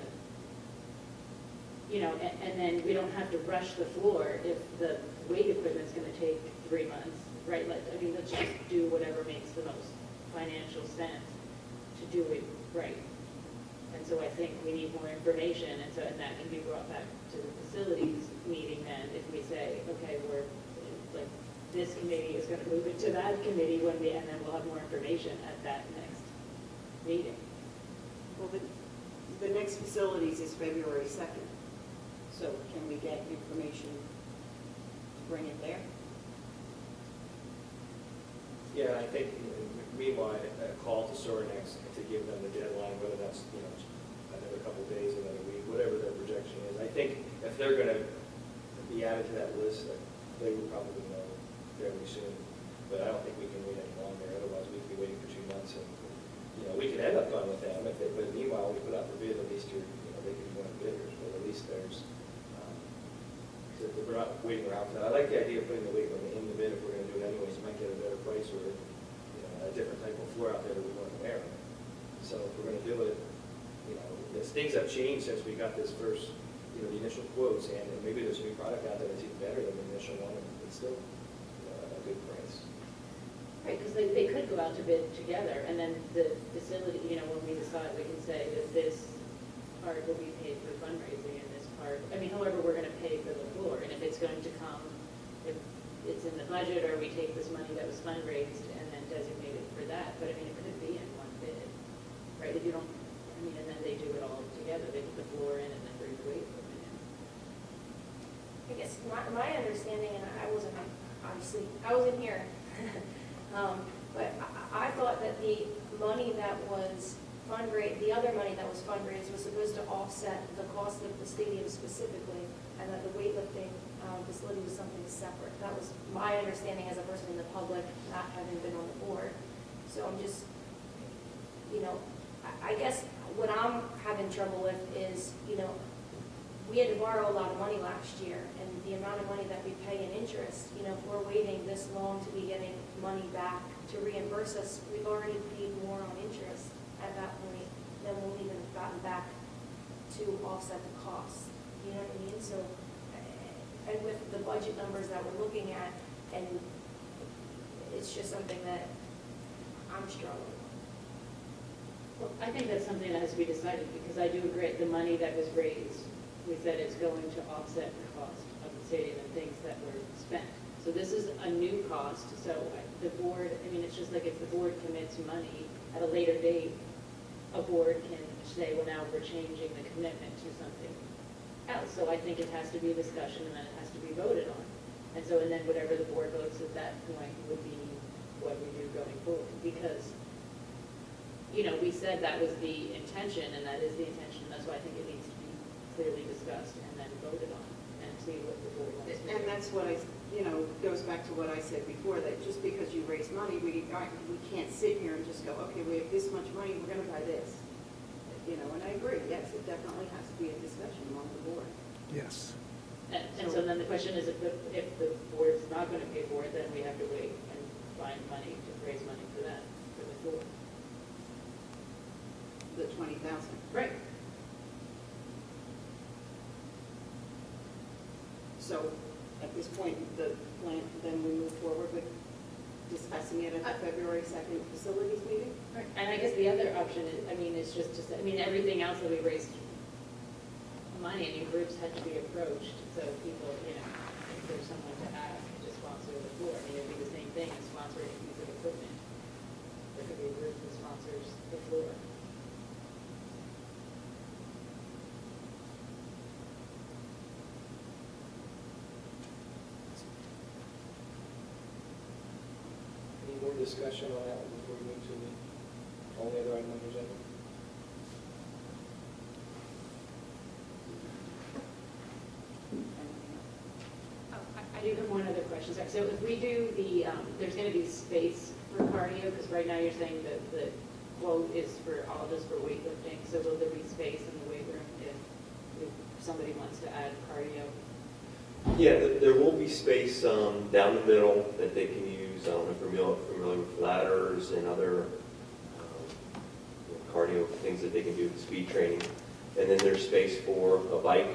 and then we don't have to rush the floor if the weight equipment's gonna take 3 months, right? Let's just do whatever makes the most financial sense to do it right. And so I think we need more information, and that can be brought back to the facilities meeting then, if we say, okay, this committee is gonna move it to that committee and then we'll have more information at that next meeting. Well, the next facilities is February 2nd. So can we get information to bring it there? yeah, I think meanwhile, a call to Sorinex to give them the deadline, whether that's, another couple of days, another week, whatever their projection is. I think if they're gonna be added to that list, they would probably know fairly soon. But I don't think we can wait any longer, otherwise we'd be waiting for 2 months and, we could end up going with them but meanwhile, we put out the bid, at least they could be one of the bidders, but at least there's, so we're not waiting around for that. I like the idea of putting the weight limit in the bid if we're gonna do it anyways, you might get a better price or, a different type of floor out there that we want to wear. So if we're gonna do it, things have changed since we got this first, the initial quotes, and maybe there's a new product out there that's even better than the initial one, and it's still a good price. Right, because they could go out to bid together, and then the facility, when we decide, we can say that this part will be paid for fundraising, and this part, however we're gonna pay for the floor, and if it's going to come, if it's in the budget, or we take this money that was fundraised and then designate it for that, but it could be in one bid, right? If you don't, and then they do it all together, they put the floor in and then bring the weight equipment in. I guess my understanding, and I wasn't here, but I thought that the money that was the other money that was fundraised was supposed to offset the cost of the stadium specifically, and that the weightlifting facility was something separate. That was my understanding as a person in the public, not having been on the board. So I'm just, I guess what I'm having trouble with is, we had to borrow a lot of money last year, and the amount of money that we pay in interest, if we're waiting this long to be getting money back to reimburse us, we've already paid more on interest at that point than we'll even have gotten back to offset the costs. You know what I mean? So, and with the budget numbers that we're looking at, and it's just something that I'm struggling with. Well, I think that's something that has to be decided, because I do agree, the money that was raised, we said it's going to offset the cost of the stadium and things that were spent. So this is a new cost, so the board, it's just like if the board commits money at a later date, a board can say, well, now we're changing the commitment to something else. So I think it has to be a discussion, and then it has to be voted on. And then whatever the board votes at that point would be what we do going forward, because we said that was the intention, and that is the intention. That's why I think it needs to be clearly discussed and then voted on, and see what the board wants to do. And that's what goes back to what I said before, that just because you raise money, we can't sit here and just go, okay, we have this much money, we're gonna buy this. And I agree, yes, it definitely has to be a discussion among the board. Yes. And so then the question is, if the board's not going to pay for it, then we have to wait and find money to raise money for that, for the floor. The 20,000. Right. So at this point, the plan, then we move forward with discussing it at the February 2nd facilities meeting? Right. And I guess the other option is, is just to say, everything else that we raised money, groups had to be approached, so people, if there's someone to ask to sponsor the floor, it'd be the same thing as sponsoring a piece of equipment. There could be a group that sponsors the floor. discussion on that before we move to the only other item on the agenda? I do have one other question. Sorry. So if we do the, there's going to be space for cardio, because right now you're saying that the quote is for all just for weightlifting. So will there be space in the weight room if somebody wants to add cardio? Yeah, there will be space down the middle that they can use. I don't know if you're familiar with ladders and other cardio things that they can do with speed training. And then there's space for a bike,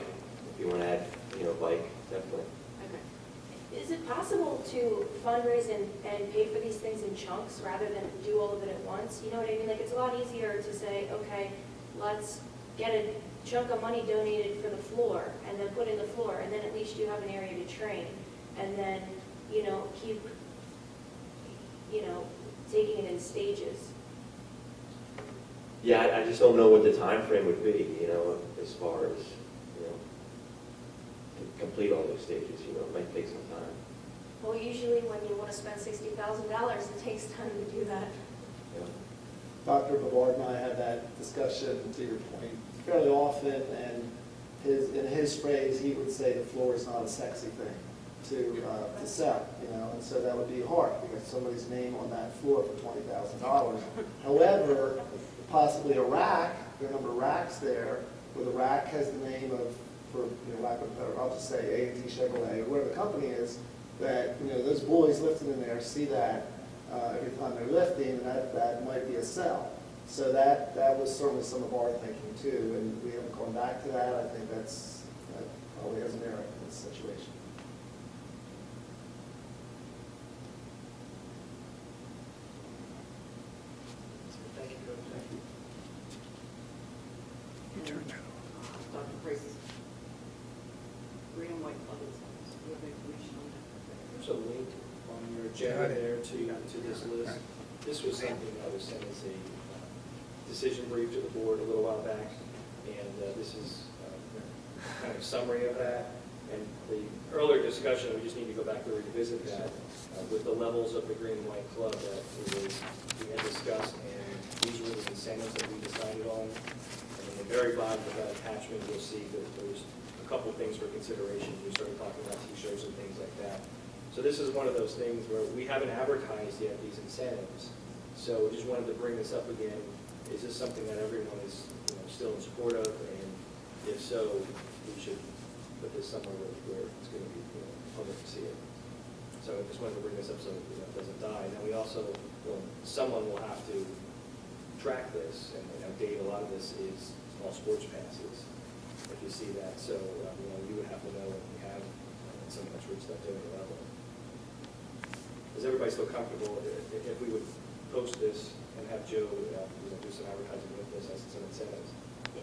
if you want to add, a bike, definitely. Is it possible to fundraise and pay for these things in chunks rather than do all of it at once? You know what I mean? Like, it's a lot easier to say, okay, let's get a chunk of money donated for the floor and then put in the floor, and then at least you have an area to train. And then, keep, taking it in stages. Yeah, I just don't know what the time frame would be, as far as, to complete all those stages, it might take some time. Well, usually when you want to spend $60,000, it takes time to do that. Yeah. Dr. Bavard and I had that discussion, to your point, fairly often, and in his phrase, he would say the floor is not a sexy thing to sell, and so that would be hard to get somebody's name on that floor for $20,000. However, possibly a rack, there are a number of racks there, where the rack has the name of, for lack of a better, I'll just say A&T Chevrolet, or whatever the company is, that, those boys lifting in there see that every time they're lifting, and that might be a sell. So that was certainly some of our thinking too, and we haven't gone back to that. I think that probably has merit in this situation. Thank you, Coach. Thank you. Dr. Price, green and white clubs, do you have information on that? There's a link on your agenda there to this list. This was something that was sent as a decision brief to the board a little while back, and this is kind of summary of that. And the earlier discussion, we just need to go back to revisit that with the levels of the green and white club that we had discussed, and these were the incentives that we decided on. And in the very bottom of that attachment, you'll see that there's a couple things for consideration. We started talking about t-shirts and things like that. So this is one of those things where we haven't advertised yet these incentives. So we just wanted to bring this up again. Is this something that everyone is still in support of? And if so, we should put this somewhere where it's going to be public to see it. So I just wanted to bring this up so it doesn't die. And then we also, someone will have to track this. And Dave, a lot of this is small sports passes, if you see that. So you would have to know when we have so much rich stuff doing the level. Is everybody still comfortable if we would post this and have Joe do some advertising with this as some incentives?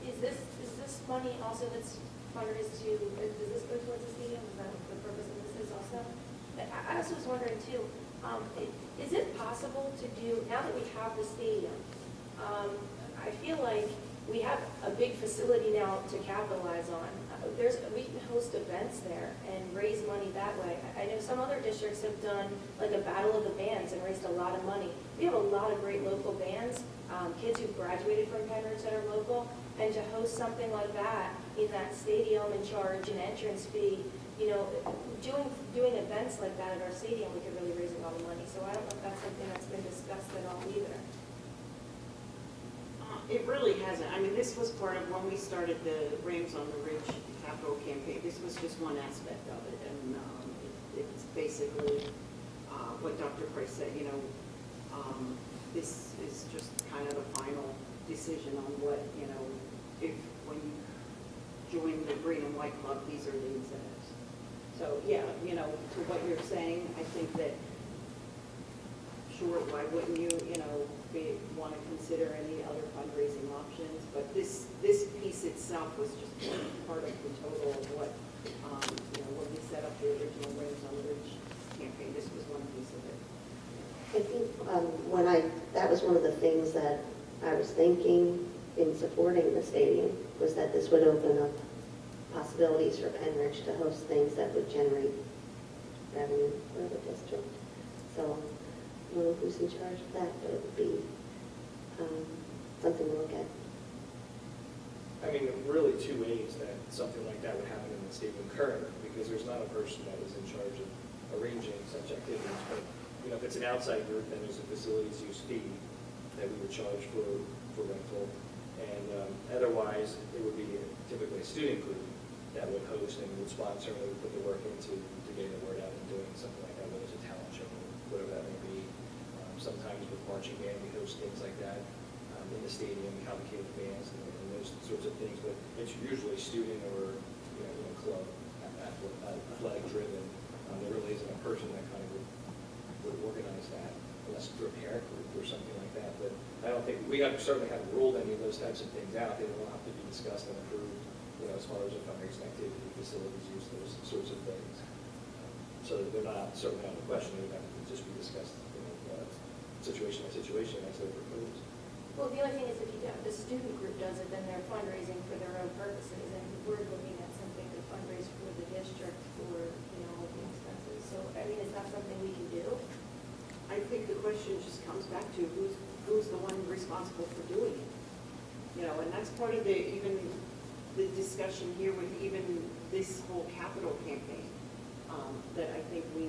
Is this money also that's fundraised to, does this go towards the stadium? Is that what the purpose of this is also? I also was wondering too, is it possible to do, now that we have the stadium, I feel like we have a big facility now to capitalize on. We can host events there and raise money that way. I know some other districts have done like a battle of the bands and raised a lot of money. We have a lot of great local bands, kids who graduated from Pennridge that are local, and to host something like that in that stadium and charge an entrance fee, doing events like that at our stadium, we could really raise a lot of money. So I don't know if that's something that's been discussed at all either. It really hasn't. I mean, this was part of when we started the Rams on the Ridge capital campaign. This was just one aspect of it, and it's basically what Dr. Price said. This is just kind of the final decision on what if when you join the Green and White Club, these are the incentives. So yeah, to what you're saying, I think that sure, why wouldn't you want to consider any other fundraising options? But this piece itself was just part of the total of what, when we set up the original Rams on the Ridge campaign, this was one piece of it. I think that was one of the things that I was thinking in supporting the stadium, was that this would open up possibilities for Pennridge to host things that would generate revenue for the district. So don't know who's in charge of that, but it would be something to look at. I mean, really two ways that something like that would happen in the stadium currently, because there's not a person that is in charge of arranging such activities. But, you know, if it's an outside group, then there's a facilities use fee that we would charge for rental. And otherwise, it would be typically a student group that would host and would sponsor and would put the work into getting the word out and doing something like that, whether it's a talent show, whatever that may be. Sometimes with marching band, we host things like that in the stadium, convocated bands and those sorts of things. But it's usually student or club athletic driven. There really isn't a person that kind of would organize that unless through a parent group or something like that. But I don't think we certainly haven't ruled any of those types of things out. They will have to be discussed and approved, as far as a fundraising activity, facilities use, those sorts of things. So they're not certainly not the question. They would have to just be discussed, situation by situation as they're proposed. Well, the only thing is if the student group does it, then they're fundraising for their own purposes, and we're looking at something to fundraise for the district for, all the expenses. So, I mean, is that something we can do? I think the question just comes back to who's the one responsible for doing it. And that's part of even the discussion here with even this whole capital campaign, that I think we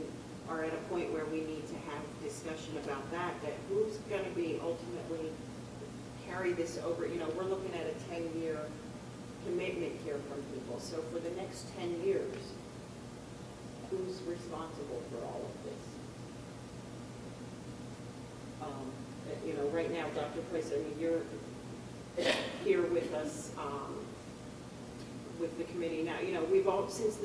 are at a point where we need to have discussion about that who's going to be ultimately carry this over. We're looking at a 10-year commitment here from people. So for the next 10 years, who's responsible for all of this? Right now, Dr. Price, I mean, you're here with us with the committee now. We've all since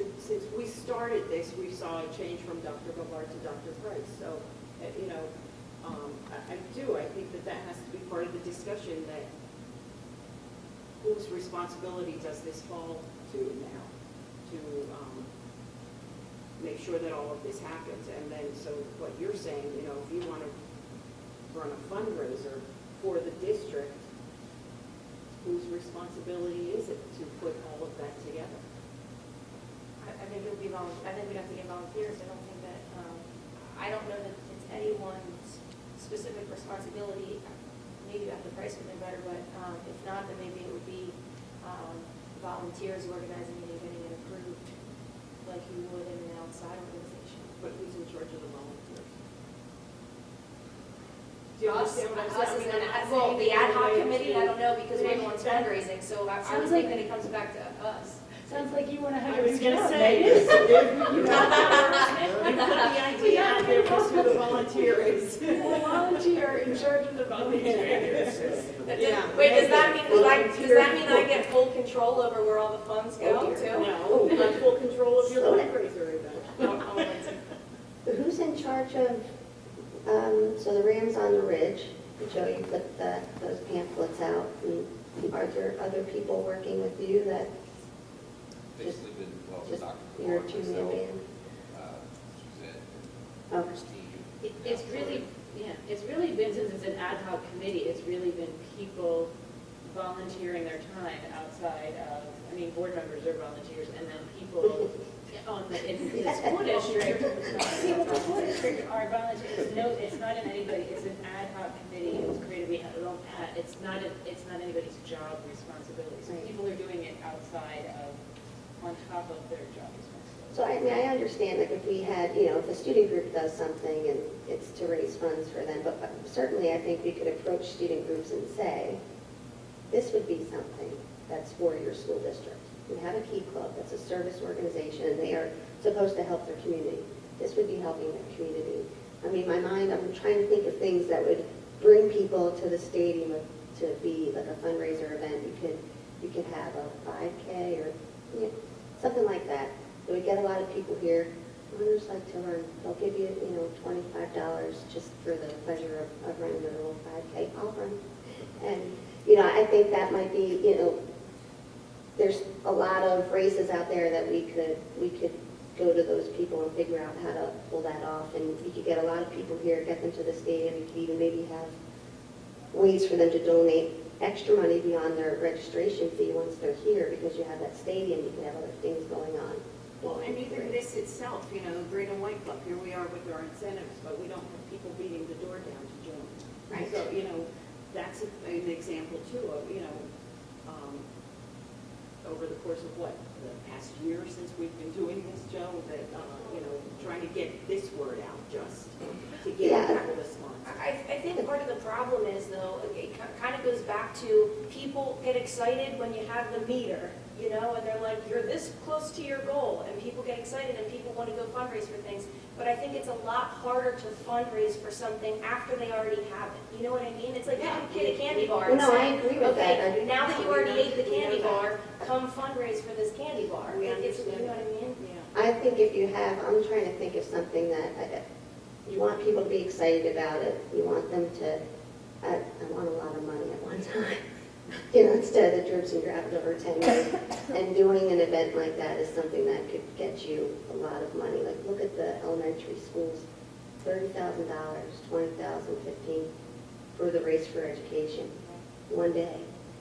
we started this, we saw a change from Dr. Bavard to Dr. Price. So, I think that has to be part of the discussion, that whose responsibility does this fall to now to make sure that all of this happens. And then, so what you're saying, if you want to run a fundraiser for the district, whose responsibility is it to put all of that together? I think it would be I think we'd have to get volunteers. I don't think that, I don't know that it's anyone's specific responsibility. Maybe Dr. Price would know better, but if not, then maybe it would be volunteers organizing it and getting it approved like you would in an outside organization. But who's in charge of the volunteers? Do you Us, understand what I'm saying? well, the ad hoc committee, I don't know, because everyone's fundraising, so I would think that it comes back to us. Sounds like you want to have I your was skin going to out, say, Megan. you put the idea out there for who the volunteer is. We'll volunteer in charge of the volunteers. Yeah. Wait, does that mean I get full control over where all the funds go to? No, you have full control of your fundraiser event. Who's in charge of, so the Rams on the Ridge, Joe, you put those pamphlets out, and are there other people working with you that Basically been, just Dr. your Moore, two-man myself, band? Suzanne, Oh. and Christine. It's really been, since it's an ad hoc committee, it's really been people volunteering their time outside of, board members are volunteers, and then people in the school district, people in the school district are volunteers. No, it's not in anybody, it's an ad hoc committee, it was created, it's not anybody's job responsibility. So Right. people are doing it outside of, on top of their job responsibility. So I understand that if we had, if a student group does something and it's to raise funds for them, but certainly I think we could approach student groups and say, this would be something that's for your school district. We have a Key Club, that's a service organization, and they are supposed to help their community. This would be helping their community. My mind, I'm trying to think of things that would bring people to the stadium to be like a fundraiser event. You could have a 5K or something like that. It would get a lot of people here. Runners like to run. They'll give you, $25 just for the pleasure of running their little 5K. I'll run. And, I think that might be, there's a lot of races out there that we could go to those people and figure out how to pull that off. And we could get a lot of people here, get them to the stadium. We could even maybe have ways for them to donate extra money beyond their registration fee once they're here, because you have that stadium, you can have other things going on. Well, and even this itself, you know, Green and White Club, here we are with our incentives, but we don't have people beating the door down to join. Right. So, you know, that's an example too of, you know, over the course of what, the past year since we've been doing this, Joe, that, you know, trying to get this word out just to get Yeah. people to sponsor. I think part of the problem is, though, it kind of goes back to people get excited when you have the meter, you know, and they're like, you're this close to your goal, and people get excited and people want to go fundraise for things. But I think it's a lot harder to fundraise for something after they already have it. You know what I mean? It's like giving a kid a candy bar. Well, and no, I saying, agree with that. okay, now that you already ate the We know candy that. bar, come fundraise for this candy bar. We It's, you understand. know what I mean? Yeah. I think if you have, I'm trying to think of something that, you want people to be excited about it. You want them to, I want a lot of money at one time. You know, instead of the dribs and drabs over 10 years. And doing an event like that is something that could get you a lot of money. Like, look at the elementary schools, $30,000, $20,000, $15,000 for the Race for Education, one day.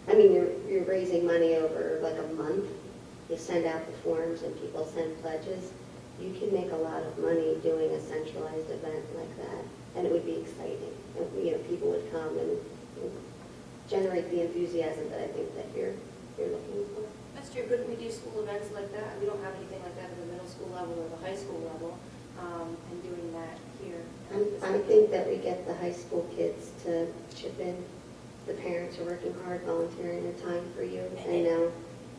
I mean, you're raising money over like a month. You send out the forms and people send pledges. You can make a lot of money doing a centralized event like that, and it would be exciting. And, you know, people would come and generate the enthusiasm that I think that you're looking for. That's true. Couldn't we do school events like that? We don't have anything like that at the middle school level or the high school level, and doing that here. I think that we get the high school kids to chip in. The parents are working hard, volunteering their time for you, and now.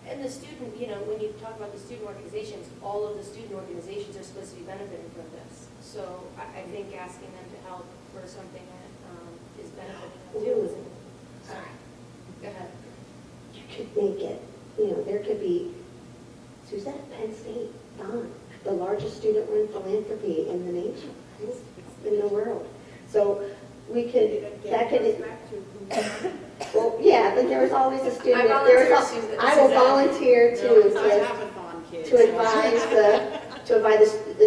And the student, you know, when you talk about the student organizations, all of the student organizations are supposed to be benefiting from this. So I think asking them to help for something that is benefiting them too is, sorry, go ahead. You could make it, you know, there could be, Suzette, Penn State, Don, the largest student-run philanthropy in the nation, in the world. So we could, that could, well, yeah, but there was always a student. I I will volunteer to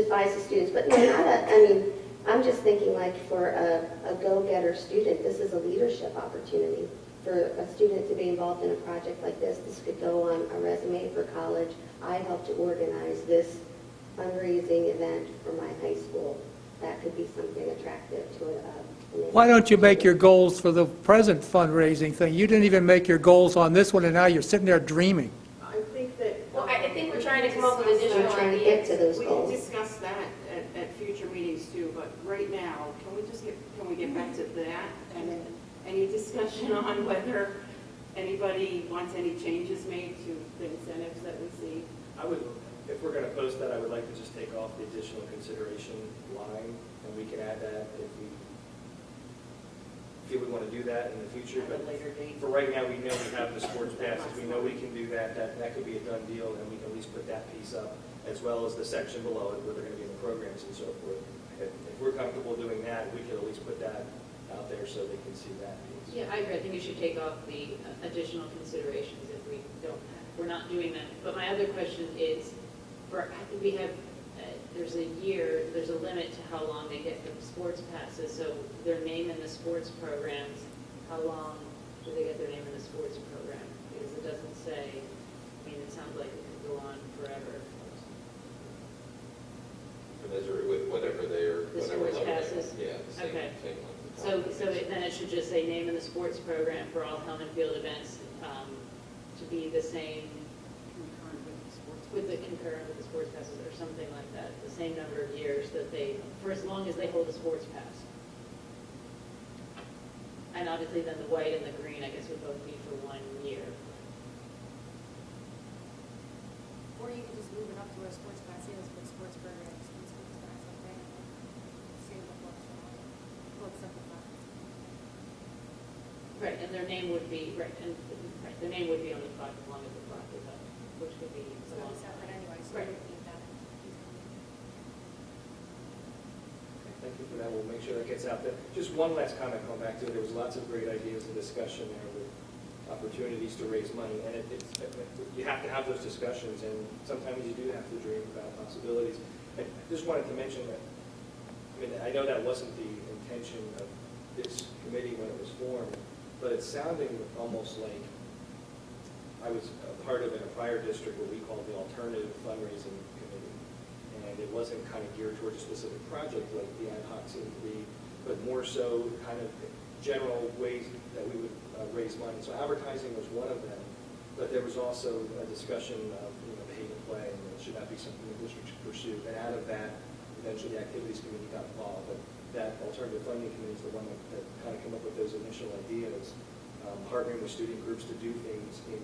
advise the students, but no, I mean, I'm just thinking like for a go-getter student, this is a leadership opportunity. For a student to be involved in a project like this could go on a resume for college. I helped to organize this fundraising event for my high school. That could be something attractive to Why don't you make your goals for the present fundraising thing? You didn't even make your goals on this one, and now you're sitting there dreaming. I think that. Well, I think we're trying to come up with additional We're trying to get to those We goals. can discuss that at future meetings too, but right now, can we get back to that? And then any discussion on whether anybody wants any changes made to the incentives that we see? I would, if we're going to post that, I would like to just take off the additional consideration line, and we can add that if we feel we want to do that in the future. At a But later date? for right now, we know we have the sports passes, we know we can do that, that could be a done deal, and we can at least put that piece up, as well as the section below it, where they're going to be in the programs and so forth. If we're comfortable doing that, we can at least put that out there so they can see that piece. Yeah, I agree. I think you should take off the additional considerations if we're not doing that. But my other question is, we have, there's a limit to how long they get the sports passes. So their name in the sports programs, how long do they get their name in the sports program? Because it doesn't say, I mean, it sounds like it could go on forever. Commensurate with whatever they're. The whatever sports level they are. passes? Yeah, the same, Okay. same length of So time. then it should just say name in the sports program for all Hellman Field events to be the same Concurrent with the sports. with the concurrent with the sports passes or something like that, the same number of years that they, for as long as they hold a sports pass. And obviously then the white and the green, I guess, would both be for 1 year. Or you can just move it up to a sports pass, yeah, let's put sports programs, and sports pass up there, and save the books, simplify. Right, and their name would be, their name would be on the plaque as long as the plaque is up, which could be So a long it's time. separate anyway, so Right. we don't need that. Thank you for that. We'll make sure that gets out there. Just one last comment going back to it. There was lots of great ideas and discussion there with opportunities to raise money. And you have to have those discussions, and sometimes you do have to dream about possibilities. I just wanted to mention that, I mean, I know that wasn't the intention of this committee when it was formed, but it's sounding almost like I was a part of in a prior district what we called the Alternative Fundraising Committee. it wasn't kind of geared towards a specific project like the ad hoc seemed to be, but more so kind of general ways that we would raise money. So advertising was one of them, but there was also a discussion of, pay to play, and should that be something the district should pursue? And out of that, eventually the activities committee got involved, but that alternative funding committee is the one that kind of came up with those initial ideas, partnering with student groups to do things in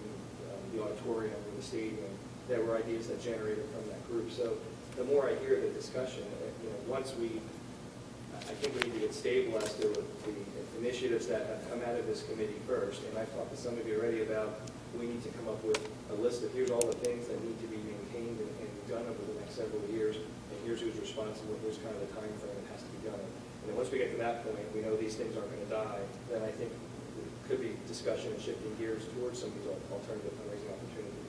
the auditorium or the stadium. There were ideas that generated from that group. So the more I hear the discussion, once I think we need to get stable as to the initiatives that have come out of this committee first. And I've talked to some of you already about we need to come up with a list of here's all the things that need to be maintained and done over the next several years, and here's who's responsible, here's kind of the time frame it has to be done. And then once we get to that point, we know these things aren't going to die, then I think there could be discussion and shifting gears towards some of these alternative fundraising opportunities.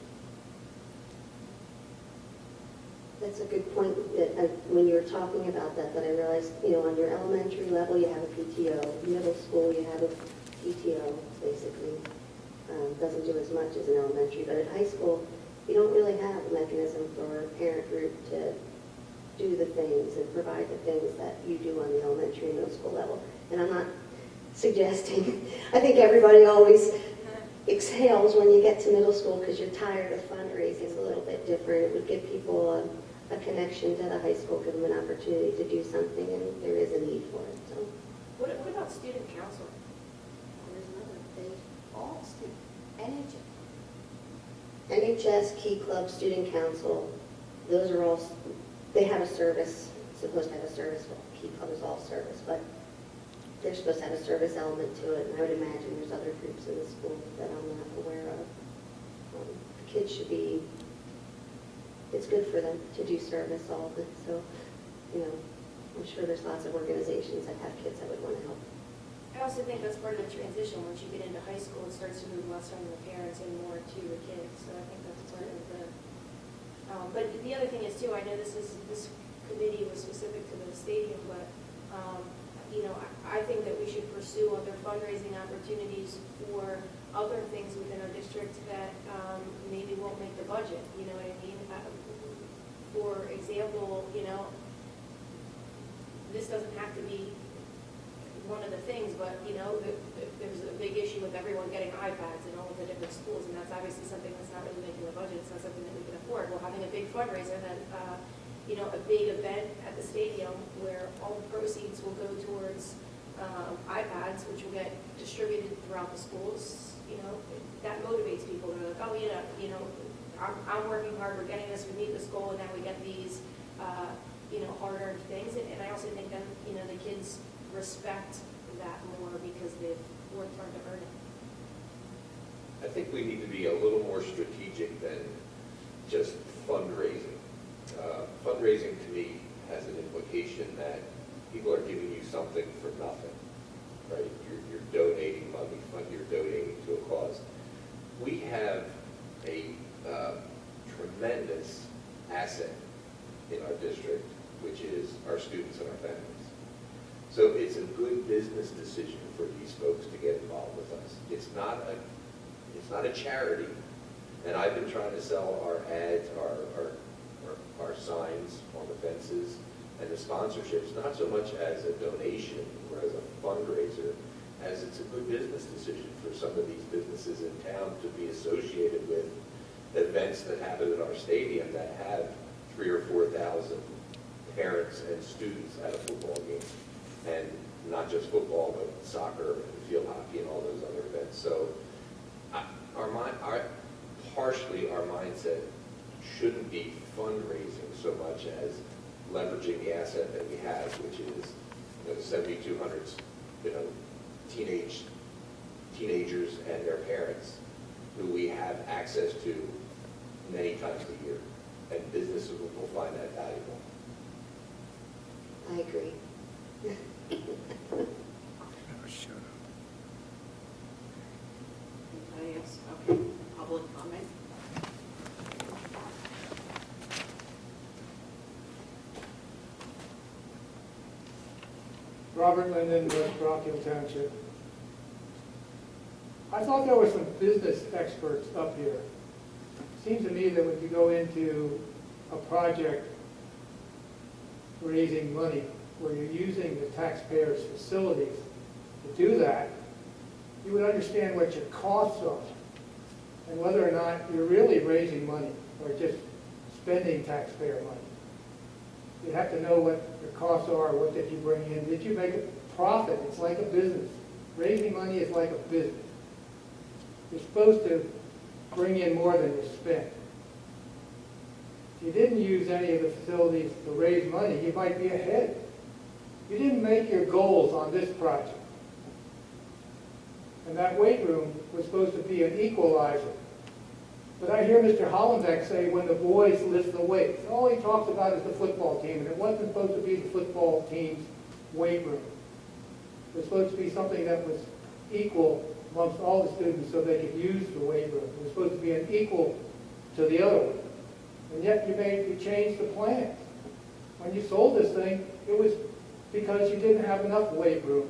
That's a good point. When you were talking about that I realized, on your elementary level, you have a PTO. Middle school, you have a PTO, basically. Doesn't do as much as an elementary, but at high school, you don't really have a mechanism for a parent group to do the things and provide the things that you do on the elementary and middle school level. And I'm not suggesting, I think everybody always exhales when you get to middle school because you're tired of fundraising. It's a little bit different. It would give people a connection to the high school, give them an opportunity to do something, and there is a need for it. So, What about student council? there's another thing. All student, NHS. NHS, Key Club, Student Council, those are all, they have a service, supposed to have a service, but Key Club is all service, but they're supposed to have a service element to it, and I would imagine there's other groups in the school that I'm not aware of. The kids should be, it's good for them to do service, all of it, so, I'm sure there's lots of organizations that have kids that would want to help. I also think that's part of the transition. Once you get into high school, it starts to move less from the parents and more to the kids. So I think that's part of the. But the other thing is too. I know this committee was specific to the stadium, but I think that we should pursue other fundraising opportunities for other things within our district that maybe won't make the budget. You know what I mean? For example, this doesn't have to be one of the things, but there's a big issue with everyone getting iPads in all of the different schools, and that's obviously something that's not really making the budget. It's not something that we can afford. Well, having a big fundraiser, that a big event at the stadium where all the proceeds will go towards iPads, which will get distributed throughout the schools. That motivates people. They're like, oh yeah, I'm working hard. We're getting this. We meet this goal, and now we get these, hard-earned things. And I also think that the kids respect that more because they've worked hard to earn it. I think we need to be a little more strategic than just fundraising. Fundraising to me has an implication that people are giving you something for nothing, right? You're donating money, you're donating to a cause. We have a tremendous asset in our district, which is our students and our families. So it's a good business decision for these folks to get involved with us. It's not a charity, and I've been trying to sell our ads, our signs on the fences, and the sponsorships, not so much as a donation or as a fundraiser, as it's a good business decision for some of these businesses in town to be associated with events that happen at our stadium that have 3,000 or 4,000 parents and students at a football game. And not just football, but soccer and field hockey and all those other events. So partially our mindset shouldn't be fundraising so much as leveraging the asset that we have, which is 7,200 teenagers and their parents who we have access to many times a year. And businesses will find that valuable. I agree. Anybody else? Okay, public comment? Robert Linden, West Rockhill Township. I thought there were some business experts up here. It seems to me that when you go into a project raising money, where you're using the taxpayers' facilities to do that, you would understand what your costs are and whether or not you're really raising money or just spending taxpayer money. You have to know what your costs are, what did you bring in, did you make a profit? It's like a business. Raising money is like a business. You're supposed to bring in more than you spend. If you didn't use any of the facilities to raise money, you might be ahead. You didn't make your goals on this project. And that weight room was supposed to be an equalizer. But I hear Mr. Hollenbeck say when the boys lift the weights, all he talks about is the football team, and it wasn't supposed to be the football team's weight room. It was supposed to be something that was equal amongst all the students so they could use the weight room. It was supposed to be an equal to the other one. And yet you changed the plans. When you sold this thing, it was because you didn't have enough weight room.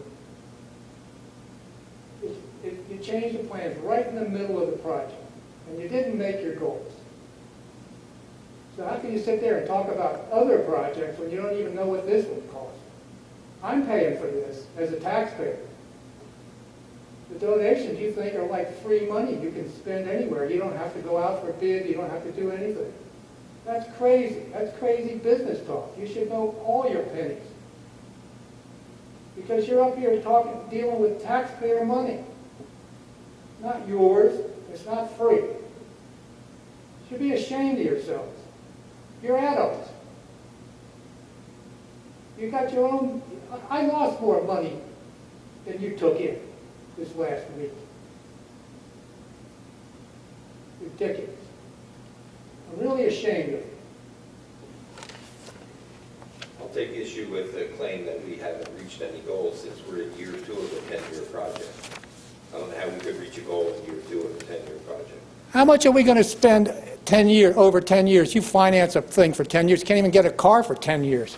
You changed the plans right in the middle of the project, and you didn't make your goals. So how can you sit there and talk about other projects when you don't even know what this would cost? I'm paying for this as a taxpayer. The donations you think are like free money you can spend anywhere. You don't have to go out for a bid. You don't have to do anything. That's crazy. That's crazy business talk. You should know all your pennies. Because you're up here dealing with taxpayer money. Not yours. It's not free. You should be ashamed of yourselves. You're adults. You got your own. I lost more money than you took in this last week. Ridiculous. I'm really ashamed of it. I'll take issue with the claim that we haven't reached any goals since we're in year 2 of a 10-year project. I don't know how we could reach a goal in year 2 of a 10-year project. How much are we going to spend over 10 years? You finance a thing for 10 years. You can't even get a car for 10 years.